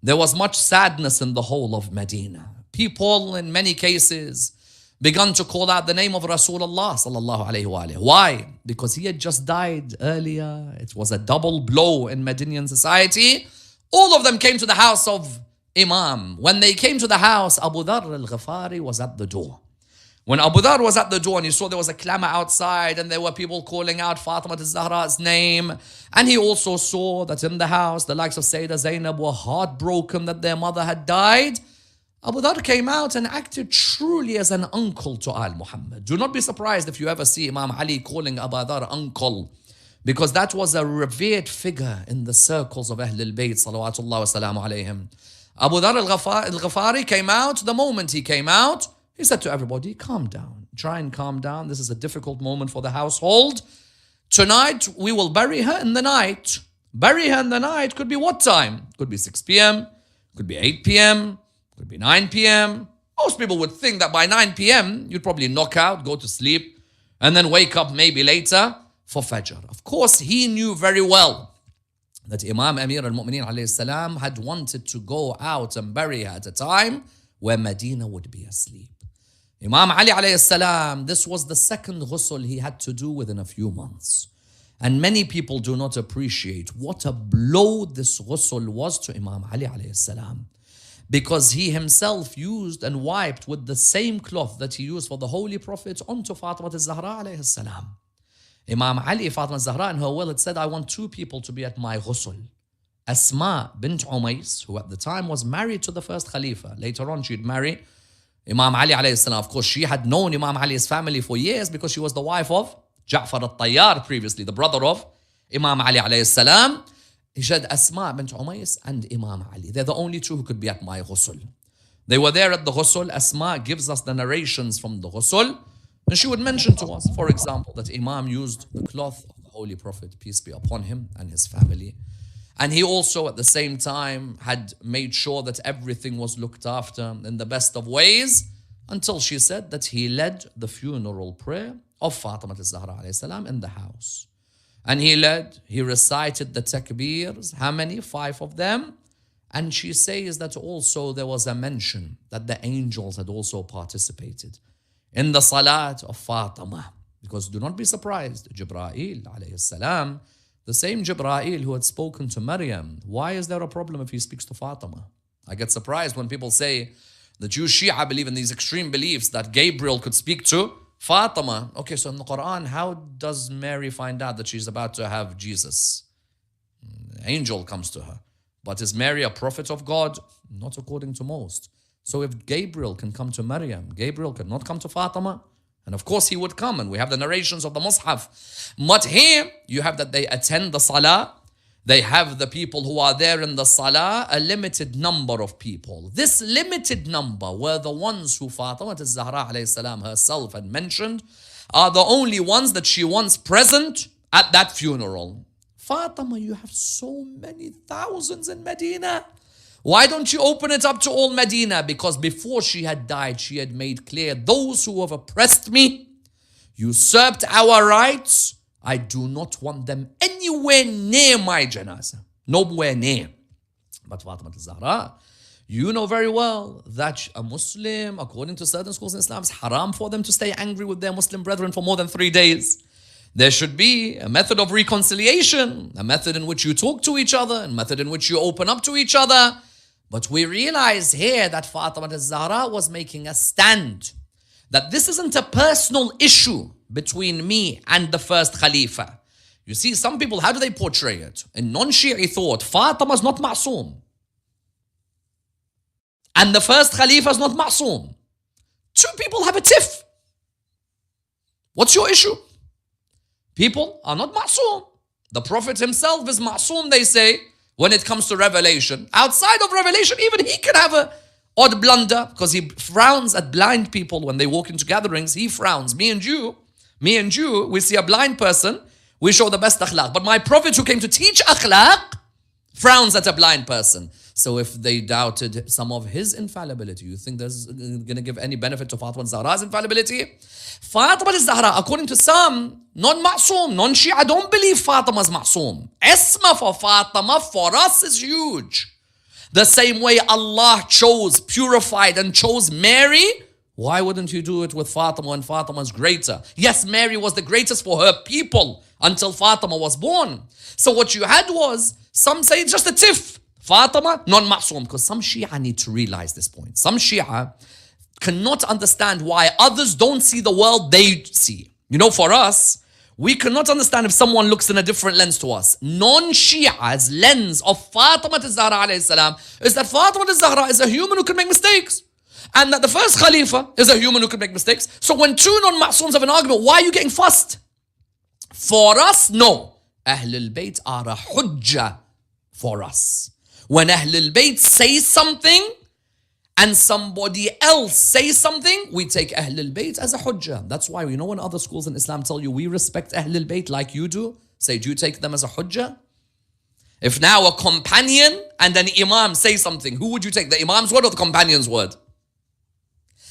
there was much sadness in the whole of Medina. People in many cases began to call out the name of Rasulullah sallallahu alayhi wa alayhi. Why? Because he had just died earlier. It was a double blow in Medinian society. All of them came to the house of Imam. When they came to the house, Abu Dharr al-Ghifari was at the door. When Abu Dharr was at the door and he saw there was a clamor outside and there were people calling out Fatima al-Zahra's name, and he also saw that in the house the likes of Sayyidah Zainab were heartbroken that their mother had died, Abu Dharr came out and acted truly as an uncle to Al Muhammad. Do not be surprised if you ever see Imam Ali calling Abu Dharr uncle, because that was a revered figure in the circles of Ahlul Bayt salawatullah wa salamu alayhim. Abu Dharr al-Ghifari came out. The moment he came out, he said to everybody, calm down, try and calm down. This is a difficult moment for the household. Tonight, we will bury her in the night. Bury her in the night could be what time? Could be 6 p.m., could be 8 p.m., could be 9 p.m. Most people would think that by 9 p.m., you'd probably knock out, go to sleep, and then wake up maybe later for Fajr. Of course, he knew very well that Imam Amir al-Mu'mineen alayhi salam had wanted to go out and bury her at a time where Medina would be asleep. Imam Ali alayhi salam, this was the second ghusl he had to do within a few months. And many people do not appreciate what a blow this ghusl was to Imam Ali alayhi salam, because he himself used and wiped with the same cloth that he used for the Holy Prophet onto Fatima al-Zahra alayhi salam. Imam Ali, Fatima al-Zahra, in her will, it said, I want 2 people to be at my ghusl. Asma bint Umays, who at the time was married to the first Khalifa. Later on, she'd marry Imam Ali alayhi salam. Of course, she had known Imam Ali's family for years because she was the wife of Ja'far al-Tayyar previously, the brother of Imam Ali alayhi salam. He said, Asma bint Umays and Imam Ali. They're the only 2 who could be at my ghusl. They were there at the ghusl. Asma gives us the narrations from the ghusl. And she would mention to us, for example, that Imam used the cloth of the Holy Prophet, peace be upon him, and his family. And he also at the same time had made sure that everything was looked after in the best of ways, until she said that he led the funeral prayer of Fatima al-Zahra alayhi salam in the house. And he recited the takbirs, how many? 5 of them. And she says that also there was a mention that the angels had also participated in the salat of Fatima. Because do not be surprised, Jibreel alayhi salam, the same Jibreel who had spoken to Maryam, why is there a problem if he speaks to Fatima? I get surprised when people say the Jewish Shia believe in these extreme beliefs that Gabriel could speak to Fatima. Okay, so in the Quran, how does Mary find out that she's about to have Jesus? The angel comes to her. But is Mary a prophet of God? Not according to most. So if Gabriel can come to Maryam, Gabriel could not come to Fatima? And of course he would come, and we have the narrations of the Mus'haf. But here you have that they attend the Salah. They have the people who are there in the Salah, a limited number of people. This limited number were the ones who Fatima al-Zahra alayhi salam herself had mentioned are the only ones that she wants present at that funeral. Fatima, you have so many thousands in Medina. Why don't you open it up to all Medina? Because before she had died, she had made clear, those who have oppressed me, usurped our rights, I do not want them anywhere near my janazah. Nowhere near. But Fatima al-Zahra, you know very well that a Muslim, according to certain schools in Islam, it's haram for them to stay angry with their Muslim brethren for more than 3 days. There should be a method of reconciliation, a method in which you talk to each other, a method in which you open up to each other. But we realize here that Fatima al-Zahra was making a stand that this isn't a personal issue between me and the first Khalifa. You see, some people, how do they portray it? In non-Shi'i thought, Fatima is not ma'soom. And the first Khalifa is not ma'soom. 2 people have a tiff. What's your issue? People are not ma'soom. The Prophet himself is ma'soom, they say. when it comes to revelation. Outside of revelation, even he can have a odd blunder because he frowns at blind people when they walk into gatherings. He frowns. Me and you, we see a blind person, we show the best akhlaq. But my prophet who came to teach akhlaq frowns at a blind person. So if they doubted some of his infallibility, you think there's going to give any benefit to Fatima al-Zahra's infallibility? Fatima al-Zahra, according to some, non-ma'soom, non-Shia, don't believe Fatima's ma'soom. Isma for Fatima for us is huge. The same way Allah chose, purified and chose Mary, why wouldn't you do it with Fatima when Fatima is greater? Yes, Mary was the greatest for her people until Fatima was born. So what you had was, some say it's just a tiff. Fatima, non-ma'soom. Because some Shia need to realize this point. Some Shia cannot understand why others don't see the world they see. You know, for us, we cannot understand if someone looks in a different lens to us. Non-Shia's lens of Fatima al-Zahra alayhi salam is that Fatima al-Zahra is a human who can make mistakes. And that the first Khalifa is a human who can make mistakes. So when two non-ma'sooms have an argument, why are you getting fussed? For us, no. Ahlul Bayt are a hujjah for us. When Ahlul Bayt say something and somebody else says something, we take Ahlul Bayt as a hujjah. That's why, you know, when other schools in Islam tell you we respect Ahlul Bayt like you do, say, do you take them as a hujjah? If now a companion and an imam say something, who would you take? The imam's word or the companion's word?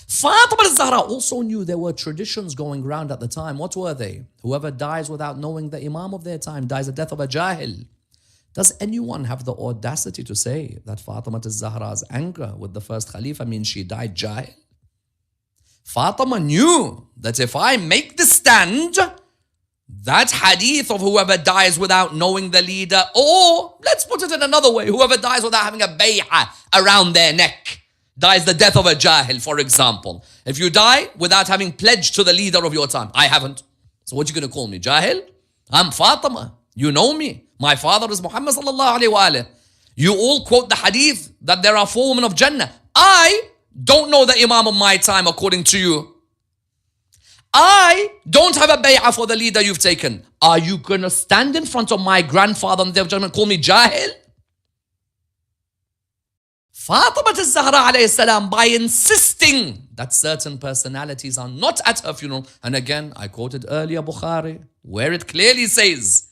Fatima al-Zahra also knew there were traditions going around at the time. What were they? Whoever dies without knowing the imam of their time dies the death of a jahil. Does anyone have the audacity to say that Fatima al-Zahra's anger with the first Khalifa means she died jahil? Fatima knew that if I make the stand, that hadith of whoever dies without knowing the leader, or let's put it in another way, whoever dies without having a bay'ah around their neck, dies the death of a jahil, for example. If you die without having pledged to the leader of your time, I haven't. So what are you going to call me, jahil? I'm Fatima. You know me. My father is Muhammad sallallahu alayhi wa alayhi. You all quote the hadith that there are 4 women of Jannah. I don't know the imam of my time according to you. I don't have a bay'ah for the leader you've taken. Are you going to stand in front of my grandfather on the day of judgment and call me jahil? Fatima al-Zahra alayhi salam, by insisting that certain personalities are not at her funeral, and again, I quoted earlier Bukhari, where it clearly says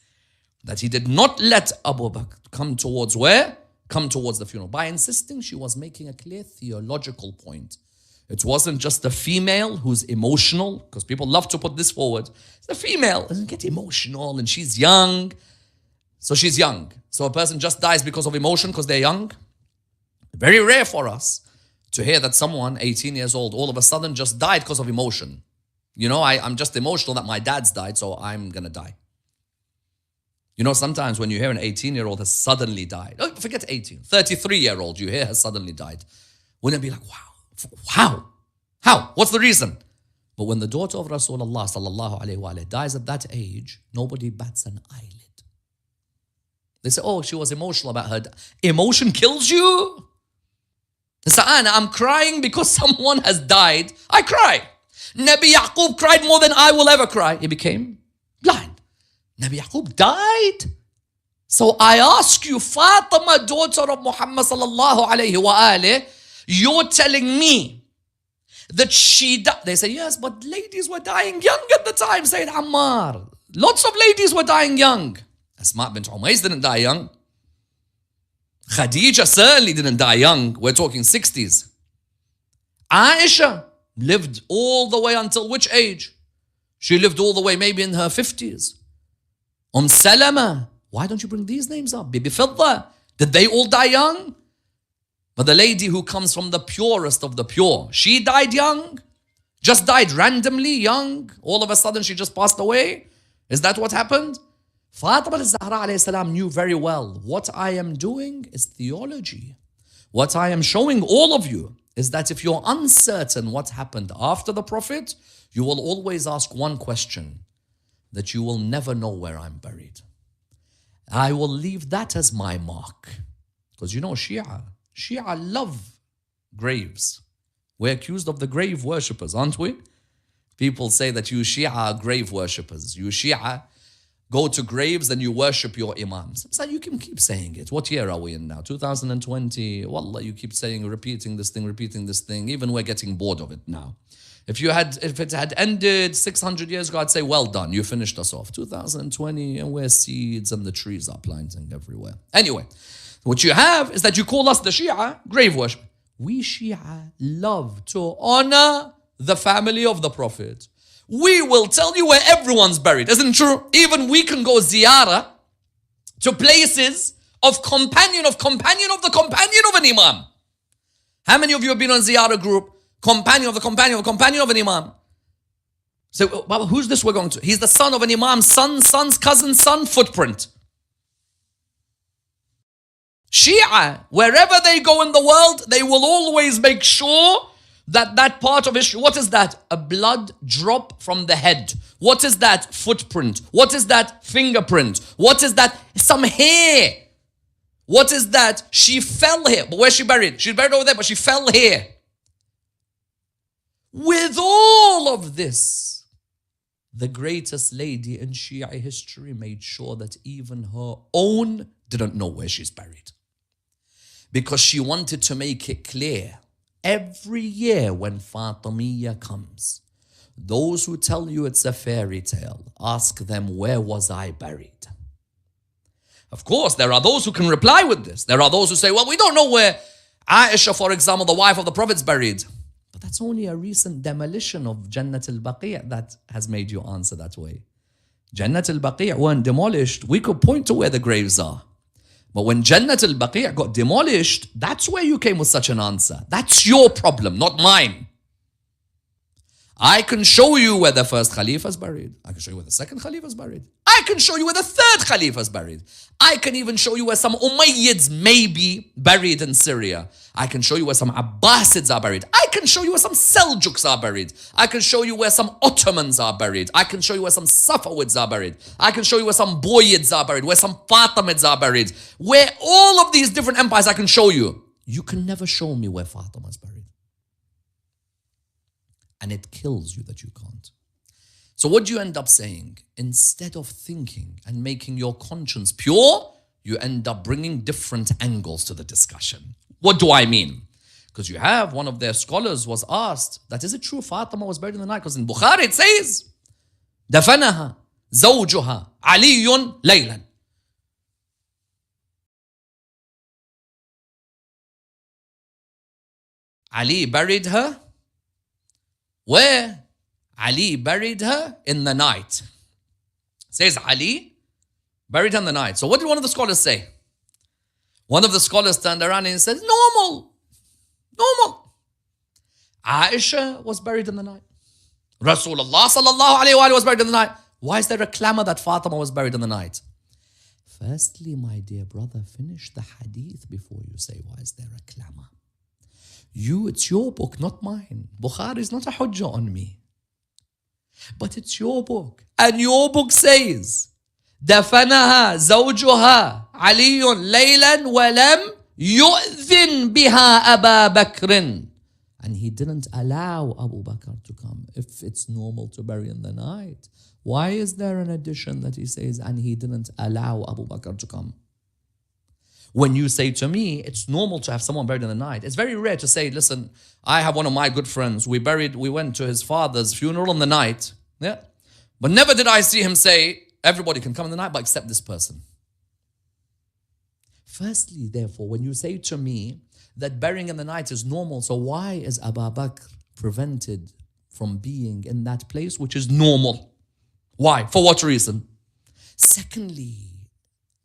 that he did not let Abu Bakr come towards where? Come towards the funeral. By insisting, she was making a clear theological point. It wasn't just the female who's emotional, because people love to put this forward. The female doesn't get emotional and she's young. So she's young. So a person just dies because of emotion because they're young. Very rare for us to hear that someone 18 years old all of a sudden just died because of emotion. You know, I'm just emotional that my dad's died, so I'm going to die. You know, sometimes when you hear an 18-year-old has suddenly died, oh, forget 18, 33-year-old you hear has suddenly died, wouldn't it be like, wow, how? What's the reason? But when the daughter of Rasulullah sallallahu alayhi wa alayhi dies at that age, nobody bats an eyelid. They say, oh, she was emotional about her. Emotion kills you? So I'm crying because someone has died. I cry. Nabi Yaqub cried more than I will ever cry. He became blind. Nabi Yaqub died. So I ask you, Fatima, daughter of Muhammad sallallahu alayhi wa alayhi, you're telling me that she died. They say, yes, but ladies were dying young at the time, Sayyid Ammar. Lots of ladies were dying young. Asma bint Umays didn't die young. Khadija certainly didn't die young. We're talking 60s. Aisha lived all the way until which age? She lived all the way maybe in her 50s. Salama. Why don't you bring these names up? Bibi Fidda. Did they all die young? But the lady who comes from the purest of the pure, she died young? Just died randomly young? All of a sudden she just passed away? Is that what happened? Fatima al-Zahra alayhi salam knew very well, what I am doing is theology. What I am showing all of you is that if you're uncertain what happened after the Prophet, you will always ask one question, that you will never know where I'm buried. I will leave that as my mark. Because you know Shia love graves. We're accused of the grave worshippers, aren't we? People say that you Shia are grave worshippers. You Shia go to graves and you worship your imams. It's like you can keep saying it. What year are we in now? 2020. Wallah, you keep saying, repeating this thing. Even we're getting bored of it now. If it had ended 600 years ago, I'd say, well done, you finished us off. 2020, and we're seeds and the trees are planting everywhere. Anyway, what you have is that you call us the Shia grave worship. We Shia love to honor the family of the Prophet. We will tell you where everyone's buried. Isn't it true? Even we can go ziyarah to places of companion of an imam. How many of you have been on ziyarah group? Companion of an imam. So, Baba, who's this we're going to? He's the son of an imam, son's cousin, footprint. Shia, wherever they go in the world, they will always make sure that part of history. What is that? A blood drop from the head. What is that? Footprint. What is that? Fingerprint. What is that? Some hair. What is that? She fell here. But where's she buried? She's buried over there, but she fell here. With all of this, the greatest lady in Shia history made sure that even her own didn't know where she's buried. Because she wanted to make it clear, every year when Fatimiyya comes, those who tell you it's a fairy tale, ask them, where was I buried? Of course, there are those who can reply with this. There are those who say, well, we don't know where Aisha, for example, the wife of the Prophet, is buried. But that's only a recent demolition of Jannat al-Baqi' that has made you answer that way. Jannat al-Baqi' weren't demolished. We could point to where the graves are. But when Jannat al-Baqi' got demolished, that's where you came with such an answer. That's your problem, not mine. I can show you where the first Khalifa is buried. I can show you where the second Khalifa is buried. I can show you where the third Khalifa is buried. I can even show you where some Umayyads may be buried in Syria. I can show you where some Abbasids are buried. I can show you where some Seljuks are buried. I can show you where some Ottomans are buried. I can show you where some Safawids are buried. I can show you where some Boyids are buried, where some Fatimids are buried. Where all of these different empires I can show you. You can never show me where Fatima is buried. And it kills you that you can't. So what do you end up saying? Instead of thinking and making your conscience pure, you end up bringing different angles to the discussion. What do I mean? Because you have one of their scholars was asked that is it true Fatima was buried in the night? Because in Bukhari it says, دفنها زوجها علي ليلا. Ali buried her. Where? Ali buried her in the night. Says Ali buried her in the night. So what did one of the scholars say? One of the scholars turned around and said, normal. Aisha was buried in the night. Rasulullah sallallahu alayhi wa was buried in the night. Why is there a clamor that Fatima was buried in the night? Firstly, my dear brother, finish the hadith before you say, why is there a clamor? It's your book, not mine. Bukhari is not a hujjah on me. But it's your book. And your book says, دفنها زوجها علي ليلا ولم يؤذن بها أبا بكر. And he didn't allow Abu Bakr to come. If it's normal to bury in the night, why is there an addition that he says, and he didn't allow Abu Bakr to come? When you say to me, it's normal to have someone buried in the night, it's very rare to say, listen, I have one of my good friends, we went to his father's funeral in the night. Yeah. But never did I see him say, everybody can come in the night, but except this person. Firstly, therefore, when you say to me that burying in the night is normal, so why is Abu Bakr prevented from being in that place, which is normal? Why? For what reason? Secondly,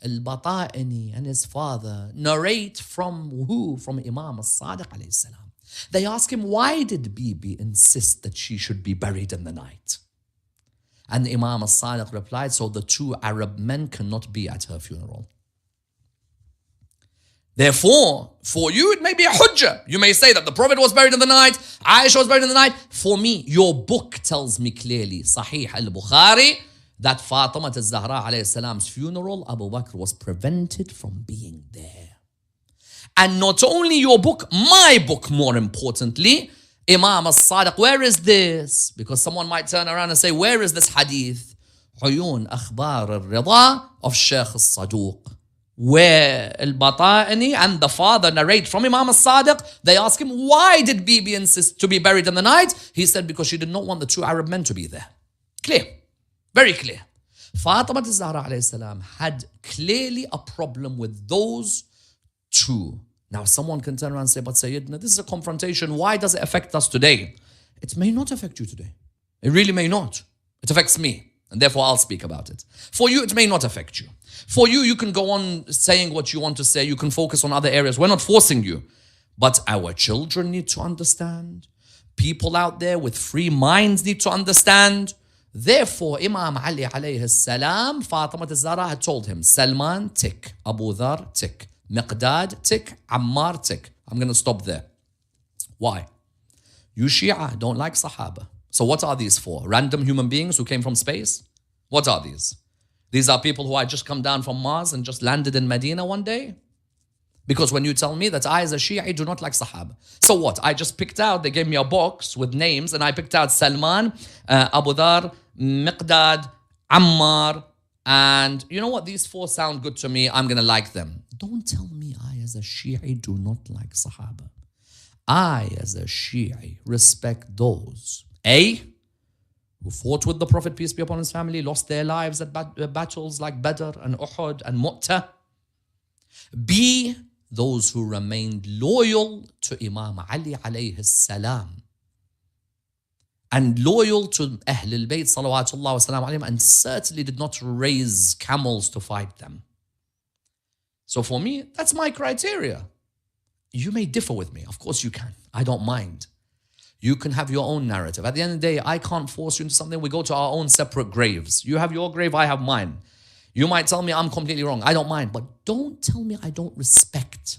Al-Bata'ini and his father narrate from who? From Imam al-Sadiq alayhi salam. They ask him, why did Bibi insist that she should be buried in the night? And Imam al-Sadiq replied, so the two Arab men cannot be at her funeral. Therefore, for you it may be a hujjah. You may say that the Prophet was buried in the night, Aisha was buried in the night. For me, your book tells me clearly, Sahih al-Bukhari, that Fatima al-Zahra alayhi salam's funeral, Abu Bakr was prevented from being there. And not only your book, my book more importantly, Imam al-Sadiq, where is this? Because someone might turn around and say, where is this hadith? عيون أخبار الرضا of Sheikh al-Saduq, where al-Bata'ani and the father narrate from Imam al-Sadiq. They ask him, why did Bibi insist to be buried in the night? He said, because she did not want the two Arab men to be there. Clear. Very clear. Fatima al-Zahra alayhi salam had clearly a problem with those two. Now someone can turn around and say, but Sayyidina, this is a confrontation. Why does it affect us today? It may not affect you today. It really may not. It affects me. And therefore I'll speak about it. For you, it may not affect you. For you, you can go on saying what you want to say. You can focus on other areas. We're not forcing you. But our children need to understand. People out there with free minds need to understand. Therefore, Imam Ali alayhi salam, Fatima al-Zahra had told him, Salman, tick. Abu Dhar, tick. Miqdad, tick. Ammar, tick. I'm going to stop there. Why? You Shia don't like Sahaba. So what are these for? Random human beings who came from space? What are these? These are people who had just come down from Mars and just landed in Medina one day? Because when you tell me that I as a Shia do not like Sahaba. So what? I just picked out, they gave me a box with names and I picked out Salman, Abu Dhar, Miqdad, Ammar, and you know what? These four sound good to me. I'm going to like them. Don't tell me I as a Shia do not like Sahaba. I as a Shia respect those who fought with the Prophet, peace be upon his family, lost their lives at battles like Badr and Uhud and Mu'tah. B, those who remained loyal to Imam Ali alayhi salam and loyal to Ahlul Bayt salawatullah wa salam alayhim, and certainly did not raise camels to fight them. So for me, that's my criteria. You may differ with me. Of course you can. I don't mind. You can have your own narrative. At the end of the day, I can't force you into something. We go to our own separate graves. You have your grave, I have mine. You might tell me I'm completely wrong. I don't mind. But don't tell me I don't respect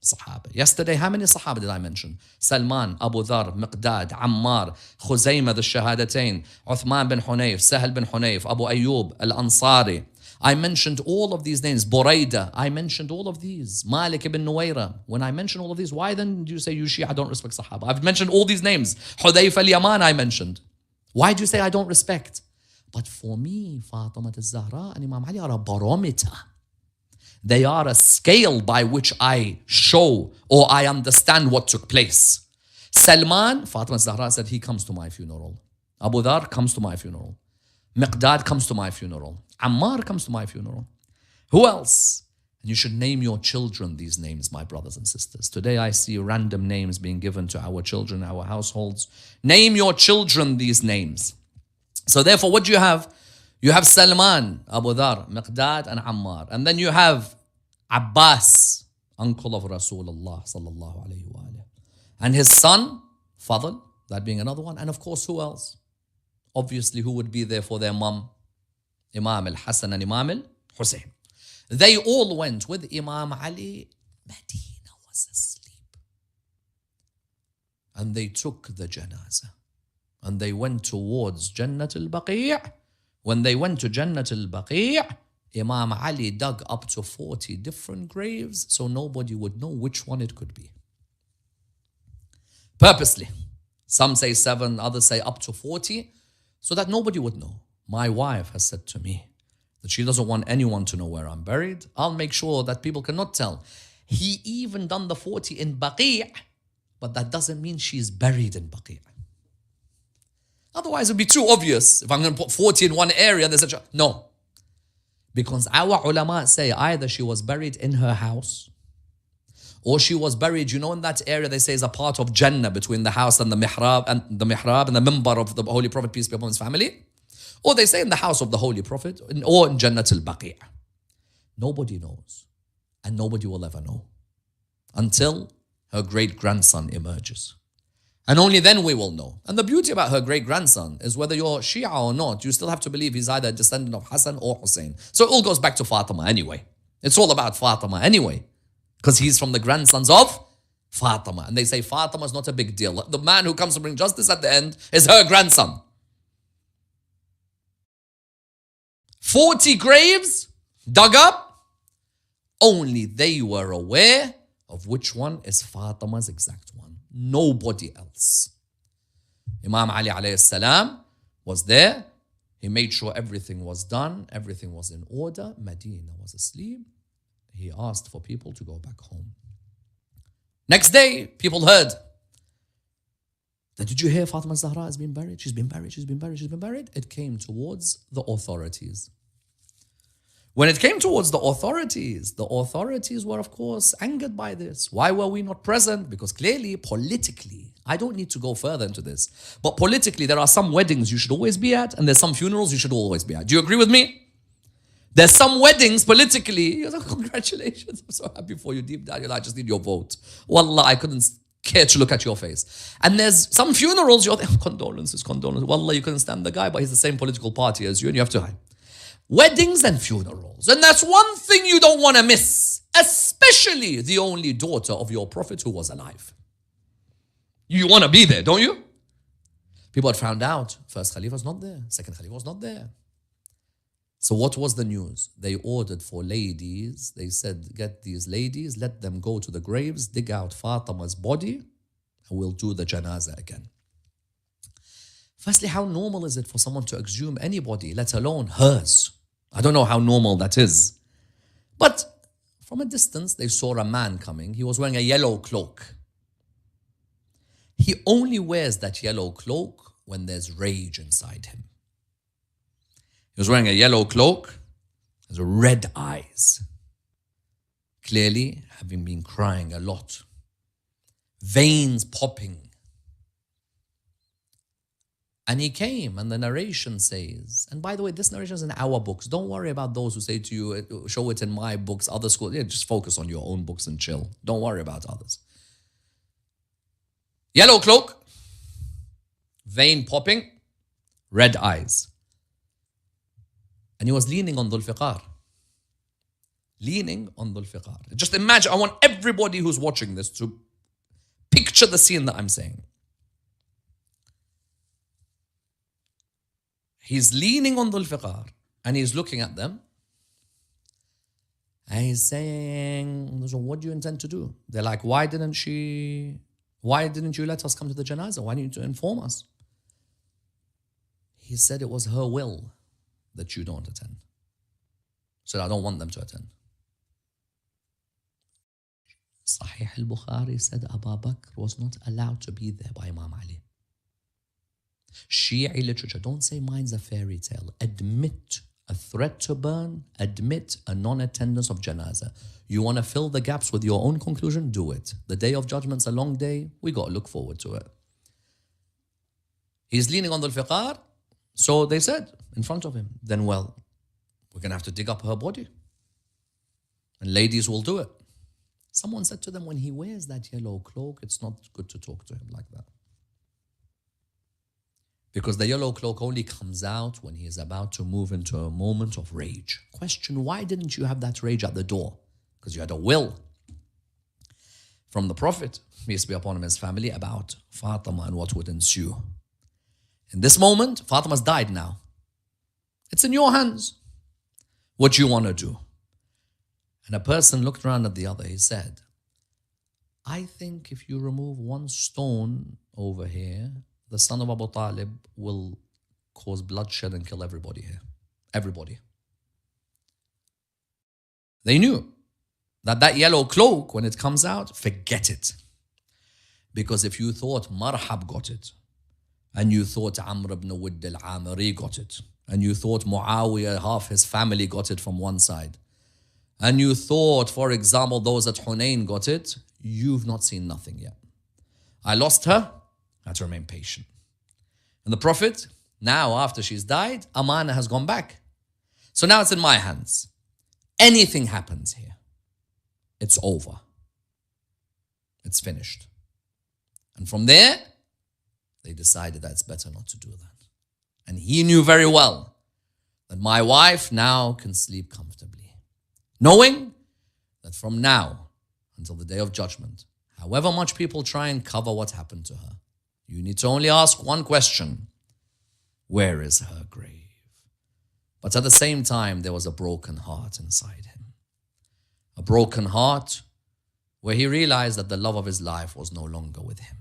Sahaba. Yesterday, how many Sahaba did I mention? Salman, Abu Dhar, Miqdad, Ammar, Khuzaymah, the Shahadatain, Uthman bin Hunayf, Sahal bin Hunayf, Abu Ayyub, Al-Ansari. I mentioned all of these names. Buraidah, I mentioned all of these. Malik ibn Nuwayra. When I mention all of these, why then do you say you Shia don't respect Sahaba? I've mentioned all these names. Hudayf al-Yaman I mentioned. Why do you say I don't respect? But for me, Fatima al-Zahra and Imam Ali are a barometer. They are a scale by which I show or I understand what took place. Salman, Fatima al-Zahra said, he comes to my funeral. Abu Dhar comes to my funeral. Miqdad comes to my funeral. Ammar comes to my funeral. Who else? And you should name your children these names, my brothers and sisters. Today I see random names being given to our children, our households. Name your children these names. So therefore, what do you have? You have Salman, Abu Dhar, Miqdad, and Ammar. And then you have Abbas, uncle of Rasulullah sallallahu alayhi wa alayhi. And his son, Fadl, that being another one. And of course, who else? Obviously, who would be there for their mum? Imam al-Hassan and Imam al-Hussein. They all went with Imam Ali. Medina was asleep. And they took the janazah. And they went towards Jannat al-Baqi'. When they went to Jannat al-Baqi', Imam Ali dug up to 40 different graves so nobody would know which one it could be. Purposely. Some say 7, others say up to 40, so that nobody would know. My wife has said to me that she doesn't want anyone to know where I'm buried. I'll make sure that people cannot tell. He even done the 40 in Baqi', but that doesn't mean she's buried in Baqi'. Otherwise, it would be too obvious. If I'm going to put 40 in one area, and there's such a... No. Because our ulama say either she was buried in her house, or she was buried, you know, in that area they say is a part of Jannah between the house and the mihrab and the minbar of the Holy Prophet, peace be upon his family. Or they say in the house of the Holy Prophet, or in Jannat al-Baqi'. Nobody knows. And nobody will ever know. Until her great-grandson emerges. And only then we will know. And the beauty about her great-grandson is whether you're Shia or not, you still have to believe he's either a descendant of Hassan or Hussein. So it all goes back to Fatima anyway. It's all about Fatima anyway. Because he's from the grandsons of Fatima. And they say Fatima is not a big deal. The man who comes to bring justice at the end is her grandson. 40 graves dug up. Only they were aware of which one is Fatima's exact one. Nobody else. Imam Ali alayhi salam was there He made sure everything was done, everything was in order. Medina was asleep. He asked for people to go back home. Next day, people heard that, did you hear Fatima Zahra has been buried? She's been buried, she's been buried, she's been buried. It came towards the authorities. When it came towards the authorities were, of course, angered by this. Why were we not present? Because clearly, politically, I don't need to go further into this, but politically, there are some weddings you should always be at, and there's some funerals you should always be at. Do you agree with me? There's some weddings politically, you're like, congratulations, I'm so happy for you deep down. You're like, I just need your vote. Wallah, I couldn't care to look at your face. And there's some funerals, you're like, condolences. Wallah, you couldn't stand the guy, but he's the same political party as you, and you have to hide. Weddings and funerals. And that's one thing you don't want to miss, especially the only daughter of your prophet who was alive. You want to be there, don't you? People had found out, first Khalifa was not there, second Khalifa was not there. So what was the news? They ordered for ladies. They said, get these ladies, let them go to the graves, dig out Fatima's body, and we'll do the janazah again. Firstly, how normal is it for someone to exhume anybody, let alone hers? I don't know how normal that is. But from a distance, they saw a man coming. He was wearing a yellow cloak. He only wears that yellow cloak when there's rage inside him. He was wearing a yellow cloak, has red eyes. Clearly, having been crying a lot. Veins popping. And he came, and the narration says, and by the way, this narration is in our books. Don't worry about those who say to you, show it in my books, other schools. Yeah, just focus on your own books and chill. Don't worry about others. Yellow cloak, vein popping, red eyes. And he was leaning on Dhul Fiqar. Leaning on Dhul Fiqar. Just imagine, I want everybody who's watching this to picture the scene that I'm saying. He's leaning on Dhul Fiqar and he's looking at them. And he's saying, so what do you intend to do? They're like, why didn't you let us come to the janazah? Why didn't you inform us? He said it was her will that you don't attend. So I don't want them to attend. Sahih al-Bukhari said Abu Bakr was not allowed to be there by Imam Ali. Shia literature, don't say mine's a fairy tale. Admit a threat to burn, admit a non-attendance of janazah. You want to fill the gaps with your own conclusion? Do it. The day of judgment's a long day. We got to look forward to it. He's leaning on the fiqar. So they said in front of him, then well, we're going to have to dig up her body. And ladies will do it. Someone said to them, when he wears that yellow cloak, it's not good to talk to him like that. Because the yellow cloak only comes out when he is about to move into a moment of rage. Question, why didn't you have that rage at the door? Because you had a will from the Prophet, peace be upon him and his family, about Fatima and what would ensue. In this moment, Fatima's died now. It's in your hands. What do you want to do? And a person looked around at the other. He said, I think if you remove one stone over here, the son of Abu Talib will cause bloodshed and kill everybody here. Everybody. They knew that that yellow cloak, when it comes out, forget it. Because if you thought Marhab got it, and you thought Amr ibn Wudd al-Amiri got it, and you thought Muawiyah, half his family got it from one side, and you thought, for example, those at Hunayn got it, you've not seen nothing yet. I lost her, I had to remain patient. And the Prophet, now after she's died, Amana has gone back. So now it's in my hands. Anything happens here, it's over. It's finished. And from there, they decided that it's better not to do that. And he knew very well that my wife now can sleep comfortably, knowing that from now until the day of judgment, however much people try and cover what happened to her, you need to only ask one question: where is her grave? But at the same time, there was a broken heart inside him. A broken heart where he realized that the love of his life was no longer with him.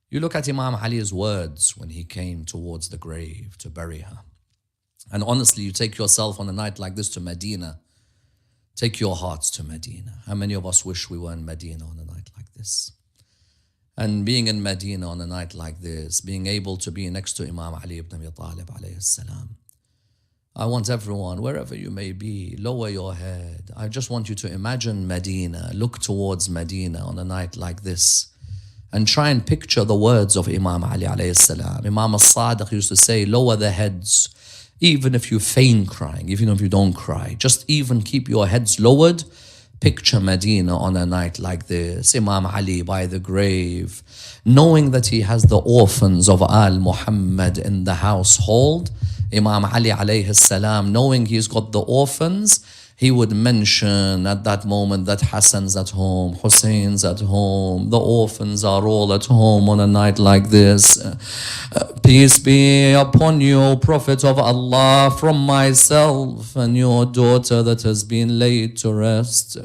You look at Imam Ali's words when he came towards the grave to bury her. And honestly, you take yourself on a night like this to Medina. Take your hearts to Medina. How many of us wish we were in Medina on a night like this? And being in Medina on a night like this, being able to be next to Imam Ali ibn Abi Talib alayhi salam. I want everyone, wherever you may be, lower your head. I just want you to imagine Medina, look towards Medina on a night like this, and try and picture the words of Imam Ali alayhi salam. Imam al-Sadiq used to say, lower the heads, even if you feign crying, even if you don't cry, just even keep your heads lowered. Picture Medina on a night like this, Imam Ali by the grave, knowing that he has the orphans of Al Muhammad in the household. Imam Ali alayhi salam, knowing he's got the orphans, he would mention at that moment that Hassan's at home, Hussein's at home, the orphans are all at home on a night like this. Peace be upon you, O Prophet of Allah, from myself and your daughter that has been laid to rest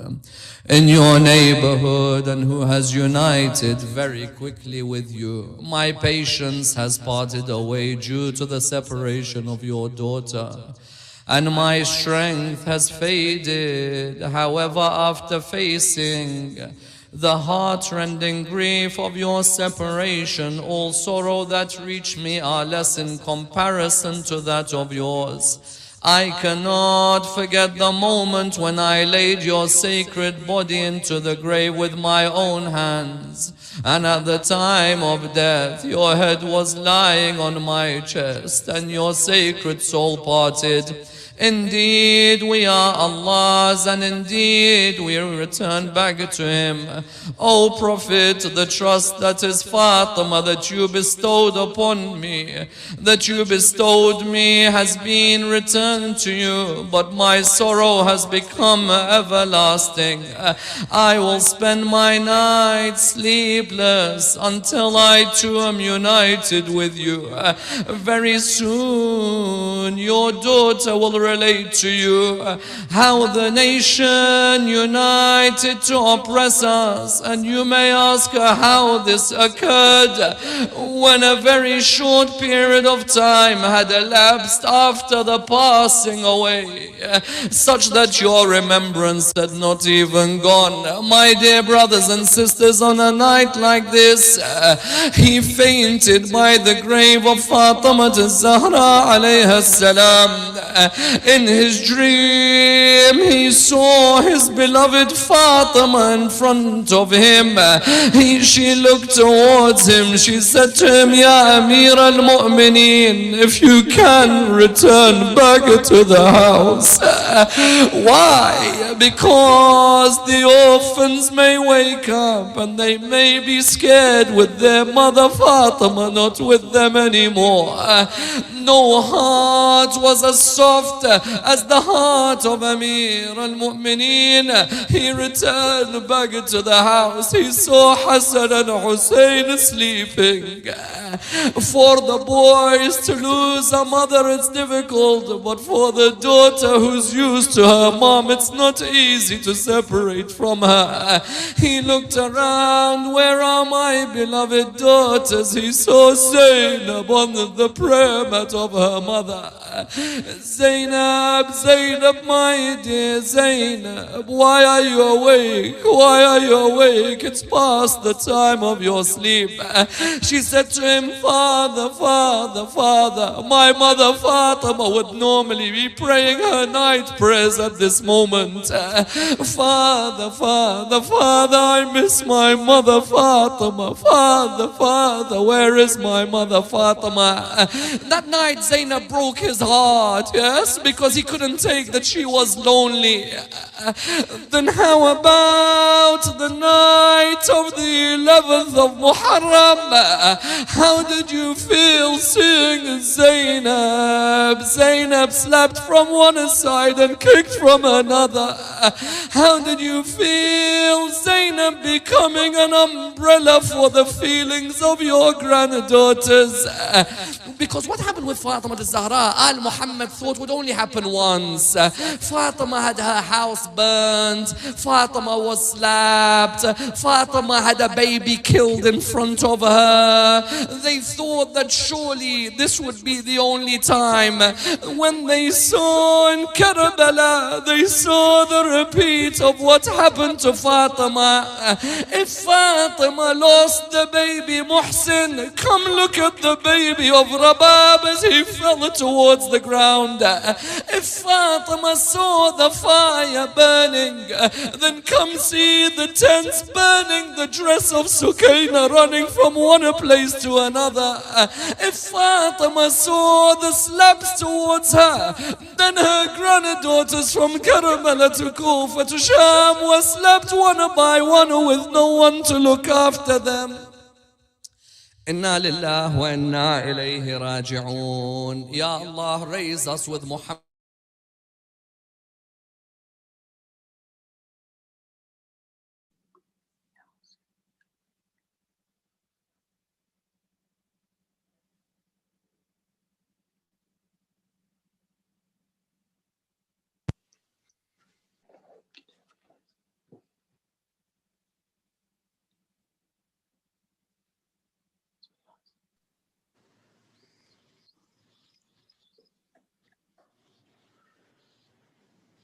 in your neighborhood and who has united very quickly with you. My patience has parted away due to the separation of your daughter, and my strength has faded. However, after facing the heart-rending grief of your separation, all sorrow that reached me are less in comparison to that of yours. I cannot forget the moment when I laid your sacred body into the grave with my own hands, and at the time of death your head was lying on my chest and your sacred soul parted. Indeed, we are Allah's, and indeed we return back to Him. O Prophet, the trust that is Fatima that you bestowed upon me, that you bestowed me, has been returned to you, but my sorrow has become everlasting. I will spend my nights sleepless until I too am united with you. Very soon your daughter will relate to you how the nation united to oppress us, and you may ask her how this occurred when a very short period of time had elapsed after the passing away, such that your remembrance had not even gone. My dear brothers and sisters, on a night like this, he fainted by the grave of Fatima al-Zahra alayha salam. In his dream, he saw his beloved Fatima in front of him. She looked towards him. She said to him, Ya Amir al-Mu'mineen, if you can return back to the house. Why? Because the orphans may wake up and they may be scared with their mother Fatima not with them anymore. No heart was as soft as the heart of Amir al-Mu'mineen. He returned back to the house. He saw Hassan and Hussein sleeping. For the boys to lose a mother, it's difficult, but for the daughter who's used to her mom, it's not easy to separate from her. He looked around, where are my beloved daughters? He saw Zainab on the prayer mat of her mother. Zainab, Zainab, my dear Zainab, why are you awake? Why are you awake? It's past the time of your sleep. She said to him, Father, Father, Father, my mother Fatima would normally be praying her night prayers at this moment. Father, Father, Father, I miss my mother Fatima. Father, Father, where is my mother Fatima? That night Zainab broke his heart, yes, because he couldn't take that she was lonely. Then how about the night of the 11th of Muharram? How did you feel seeing Zainab? Zainab slapped from one side and kicked from another. How did you feel Zainab becoming an umbrella for the feelings of your granddaughters? Because what happened with Fatima al-Zahra, Al Muhammad thought would only happen once. Fatima had her house burned. Fatima was slapped. Fatima had a baby killed in front of her. They thought that surely this would be the only time. When they saw in Karbala, they saw the repeat of what happened to Fatima. If Fatima lost the baby Muhsin, come look at the baby of Rabab as he fell towards the ground. If Fatima saw the fire burning, then come see the tents burning, the dress of Sukaina running from one place to another. If Fatima saw the slaps towards her, then her granddaughters from Karbala to Kufa to Sham were slapped one by one with no one to look after them. Inna lillahi wa inna ilayhi raji'un. Ya Allah, raise us with Muhammad.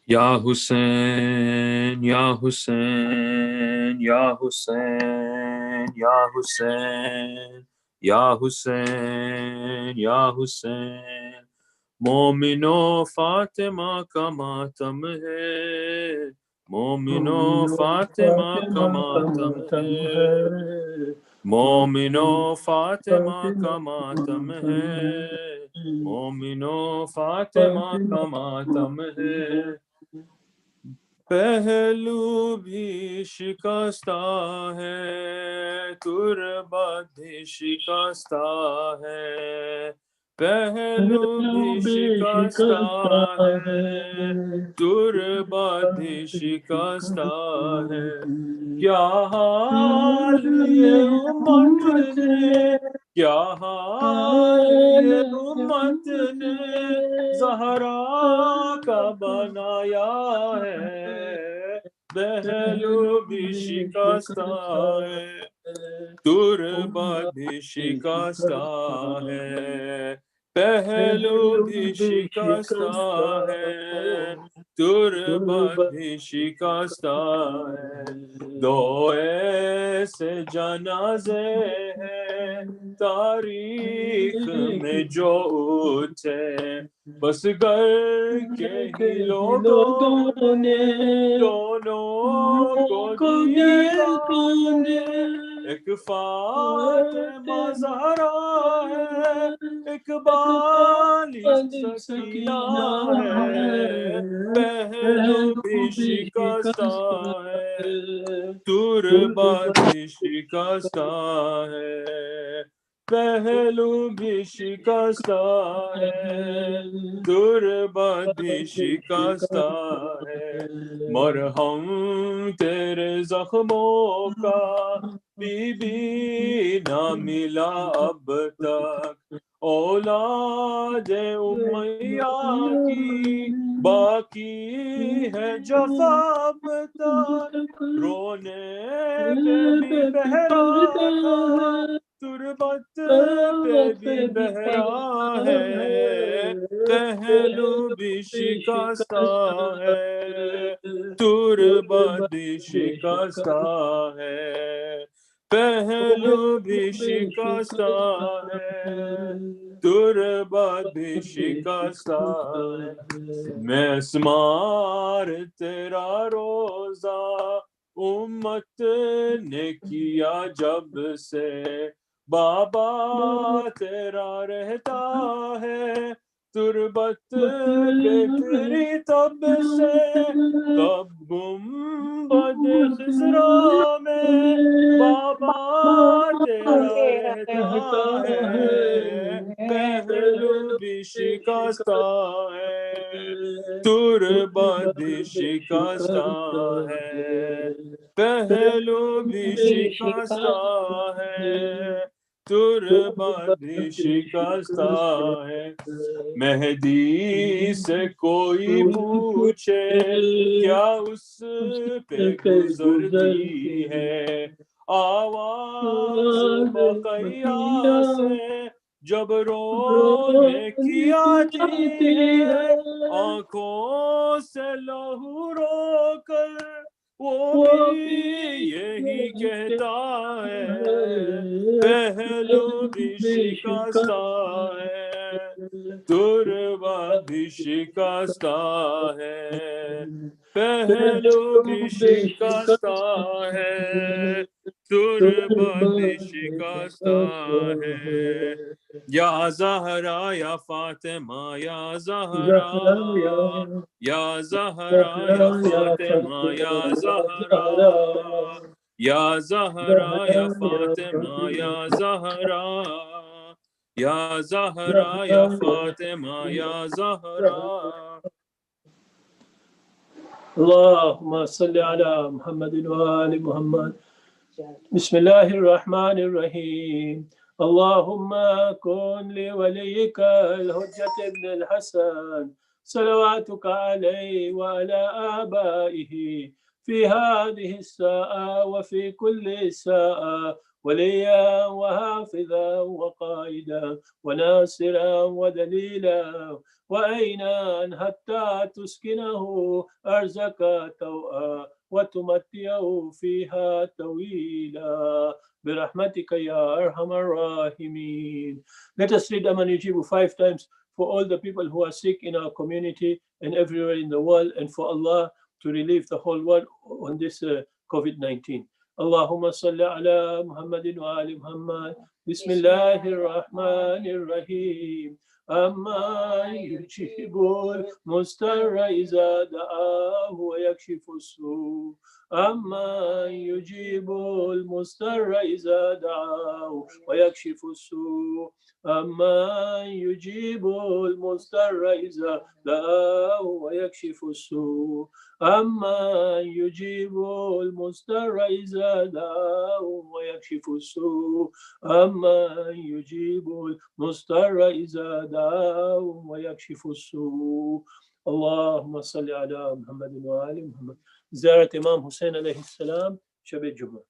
Ya Hussein, Ya Hussein, Ya Hussein, Ya Hussein, Ya Hussein, Ya Hussein. مومنو فاطمہ کا ماتم ہے، مومنو فاطمہ کا ماتم ہے، مومنو فاطمہ کا ماتم ہے، مومنو فاطمہ کا ماتم ہے۔ پہلو بھی شکستہ ہے، تربت بھی شکستہ ہے، پہلو بھی شکستہ ہے، تربت بھی شکستہ ہے۔ کیا حال یہ امت نے، کیا حال یہ امت نے زہرا کا بنایا ہے، پہلو بھی شکستہ ہے، تربت بھی شکستہ ہے، پہلو بھی شکستہ ہے، تربت بھی شکستہ ہے۔ دو ایسے جنازے ہیں تاریخ میں جو اٹھے، بس گھر کے ہی لوگوں نے دونوں کو دیے، ایک فاطمہ زہرا ہے، ایک بالغ سکینہ ہے، پہلو بھی شکستہ ہے، تربت بھی شکستہ ہے، پہلو بھی شکستہ ہے، تربت بھی شکستہ ہے۔ مرہم تیرے زخموں کا بی بی نہ ملا اب تک، اولاد امیہ کی باقی ہے جفا اب تک، رونے پہ بھی بہرا ہے، تربت پہ بھی بہرا ہے، پہلو بھی شکستہ ہے، تربت بھی شکستہ ہے، پہلو بھی شکستہ ہے، تربت بھی شکستہ ہے۔ مسمار تیرا روزہ امت نے کیا جب سے، بابا تیرا رہتا ہے تربت پہ تیری تب سے، تب گنبد خضرا میں بابا تیرا رہتا ہے، پہلو بھی شکستہ ہے، تربت بھی شکستہ ہے، پہلو بھی شکستہ ہے، तुरबत भी शिकस्ता है। मेहदी से कोई पूछे क्या उस पे गुजरती है, आवाज बकैया से जब रोने की आती है, आंखों से लहू रोकर वो भी यही कहता है, पहलू भी शिकस्ता है, तुरबा भी शिकस्ता है, पहलू भी शिकस्ता है, तुरबा भी शिकस्ता है। या ज़हरा या फातिमा या ज़हरा, या ज़हरा या फातिमा या ज़हरा, या ज़हरा या फातिमा या ज़हरा, या ज़हरा या फातिमा या Zahra. اللهم صل على محمد وآل محمد. بسم الله الرحمن الرحيم. اللهم كن لوليك الحجة ابن الحسن صلواتك عليه وعلى آبائه في هذه الساعة وفي كل ساعة وليا وحافظا وقائدا وناصرا ودليلا وأينا حتى تسكنه أرزك توءا وتمتعه فيها طويلا برحمتك يا أرحم الراحمين. Let us read Aman Yujibu 5 times for all the people who are sick in our community and everywhere in the world, and for Allah to relieve the whole world on this COVID-19. اللهم صل على محمد وآل محمد. بسم الله الرحمن الرحيم. أما يجيب المضطر إذا دعاه ويكشف السوء. أما يجيب المضطر إذا دعاه ويكشف السوء. أما يجيب المضطر إذا دعاه ويكشف السوء. أما يجيب المضطر إذا دعاه ويكشف السوء. أما يجيب المضطر إذا دعاه ويكشف السوء. اللهم صل على محمد وآل محمد. زيارة إمام حسين عليه السلام شب الجمعة.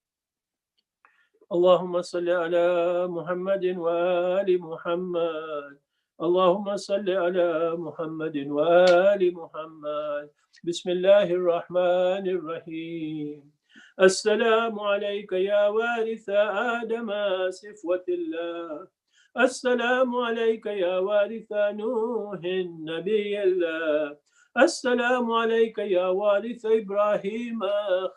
اللهم صل على محمد وآل محمد. اللهم صل على محمد وآل محمد. بسم الله الرحمن الرحيم. السلام عليك يا وارث آدم صفوة الله. السلام عليك يا وارث نوح نبي الله. السلام عليك يا وارث إبراهيم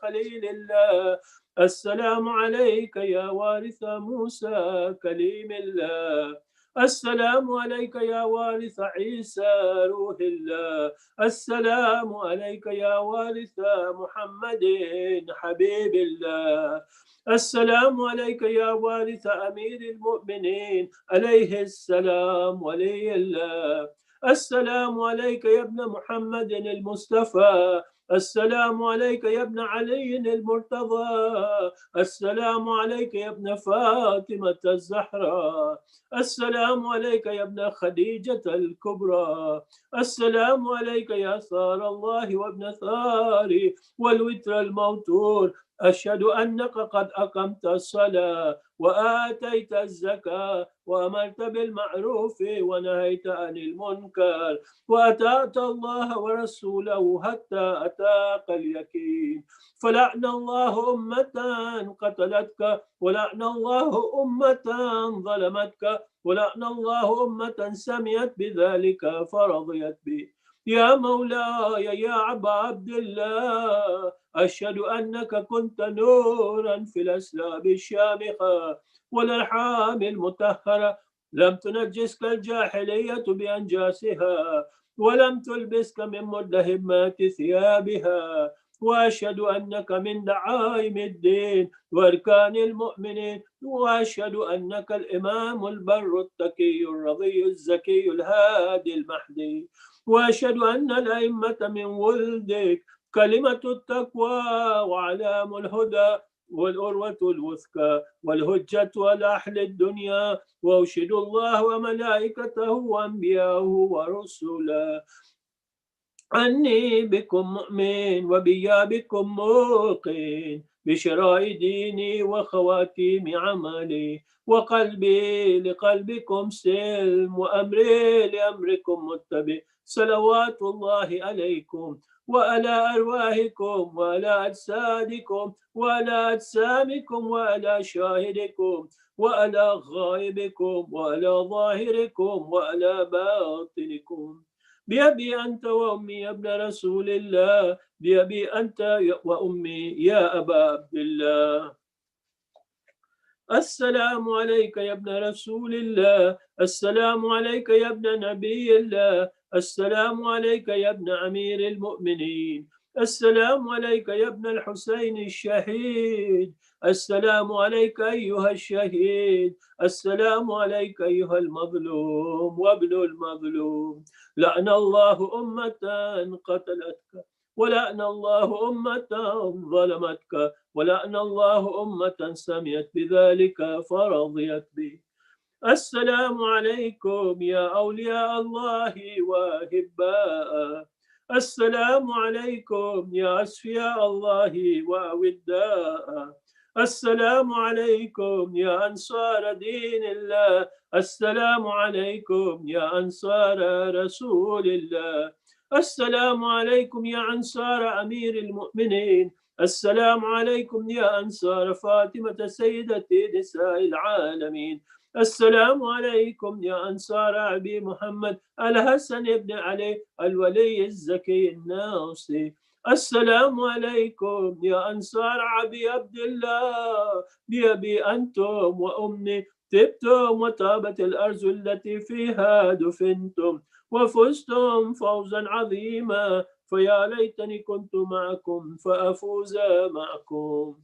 خليل الله. السلام عليك يا وارث موسى كليم الله. السلام عليك يا وارث عيسى روح الله. السلام عليك يا وارث محمد حبيب الله. السلام عليك يا وارث أمير المؤمنين عليه السلام ولي الله. السلام عليك يا ابن محمد المصطفى. السلام عليك يا ابن علي المرتضى. السلام عليك يا ابن فاطمة الزهراء. السلام عليك يا ابن خديجة الكبرى. السلام عليك يا ثار الله وابن ثاري والوتر الموتور. أشهد أنك قد أقمت الصلاة وآتيت الزكاة وأمرت بالمعروف ونهيت عن المنكر وأطعت الله ورسوله حتى أتاك اليقين. فلعن الله أمة قتلتك، ولعن الله أمة ظلمتك، ولعن الله أمة سمعت بذلك فرضيت به. يا مولاي يا أبا عبد الله، أشهد أنك كنت نورا في الأسلاب الشامخة والأرحام المطهرة، لم تنجسك الجاحلية بأنجاسها ولم تلبسك من مدهمات ثيابها. وأشهد أنك من دعائم الدين وأركان المؤمنين. وأشهد أنك الإمام البر التقي الرضي الزكي الهادي المهدي. وأشهد أن الأئمة من ولدك كلمة التقوى وعلام الهدى والأروة الوثقى والهجة والأحل الدنيا، وأشهد الله وملائكته وأنبياءه ورسله أني بكم مؤمن وبيابكم موقن بشراء ديني وخواتيم عملي، وقلبي لقلبكم سلم وأمري لأمركم متبع. صلوات الله عليكم وعلى أرواحكم وعلى أجسادكم وعلى أجسامكم وعلى شاهدكم وعلى غائبكم وعلى ظاهركم وعلى باطنكم. بأبي أنت وأمي يا ابن رسول الله، بأبي أنت وأمي يا أبا عبد الله. السلام عليك يا ابن رسول الله، السلام عليك يا ابن نبي الله، السلام عليك يا ابن أمير المؤمنين، السلام عليك يا ابن الحسين الشهيد، السلام عليك أيها الشهيد، السلام عليك أيها المظلوم وابن المظلوم. لعن الله أمة قتلتك، ولعن الله أمة ظلمتك، ولعن الله أمة سمعت بذلك فرضيت به. السلام عليكم يا أولياء الله وأحباء، السلام عليكم يا أصفياء الله وأوداء، السلام عليكم يا أنصار دين الله، السلام عليكم يا أنصار رسول الله، السلام عليكم يا أنصار أمير المؤمنين، السلام عليكم يا أنصار فاطمة سيدة نساء العالمين، السلام عليكم يا أنصار أبي محمد الحسن بن علي الولي الزكي الناصي، السلام عليكم يا أنصار أبي عبد الله، بأبي أنتم وأمي تبتم وطابت الأرض التي فيها دفنتم وفزتم فوزا عظيما، فيا ليتني كنت معكم فأفوز معكم.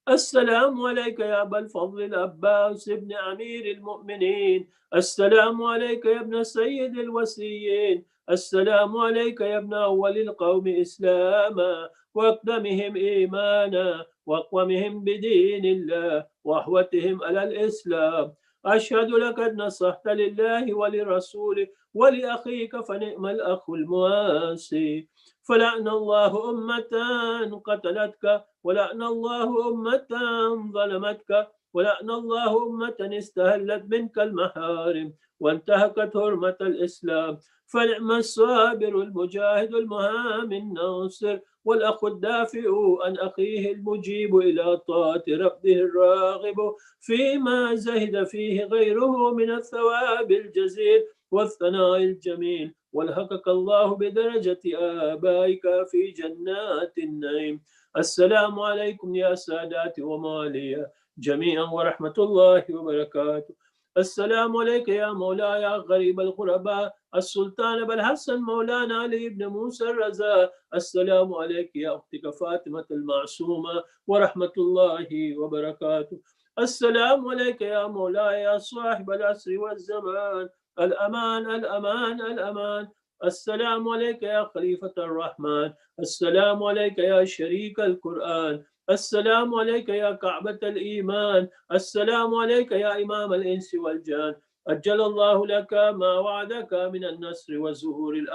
السلام عليك يا أبا الفضل العباس ابن أمير المؤمنين، السلام عليك يا ابن سيد الوسيين، السلام عليك يا ابن أول القوم إسلاما وأقدمهم إيمانا وأقومهم بدين الله وأحوتهم على الإسلام. أشهد لك أن نصحت لله ولرسوله ولأخيك فنعم الأخ المواسي. فلعن الله أمة قتلتك، ولعن الله أمة ظلمتك، ولعن الله أمة استهلت منك المحارم وانتهكت حرمة الإسلام. فنعم الصابر المجاهد المهام الناصر والأخ الدافع عن أخيه المجيب إلى طاعة ربه الراغب فيما زهد فيه غيره من الثواب الجزيل والثناء الجميل، والحقك الله بدرجة آبائك في جنات النعيم. السلام عليكم يا سادات ومالي جميعا ورحمة الله وبركاته. السلام عليك يا مولاي غريب الغرباء السلطان أبا الحسن مولانا علي بن موسى الرضا، السلام عليك يا أختك فاطمة المعصومة ورحمة الله وبركاته. السلام عليك يا مولاي يا صاحب العصر والزمان، الأمان الأمان الأمان. السلام عليك يا خليفة الرحمن، السلام عليك يا شريك القرآن، السلام عليك يا كعبة الإيمان، السلام عليك يا إمام الإنس والجان. أجل الله لك ما وعدك من النصر والزهور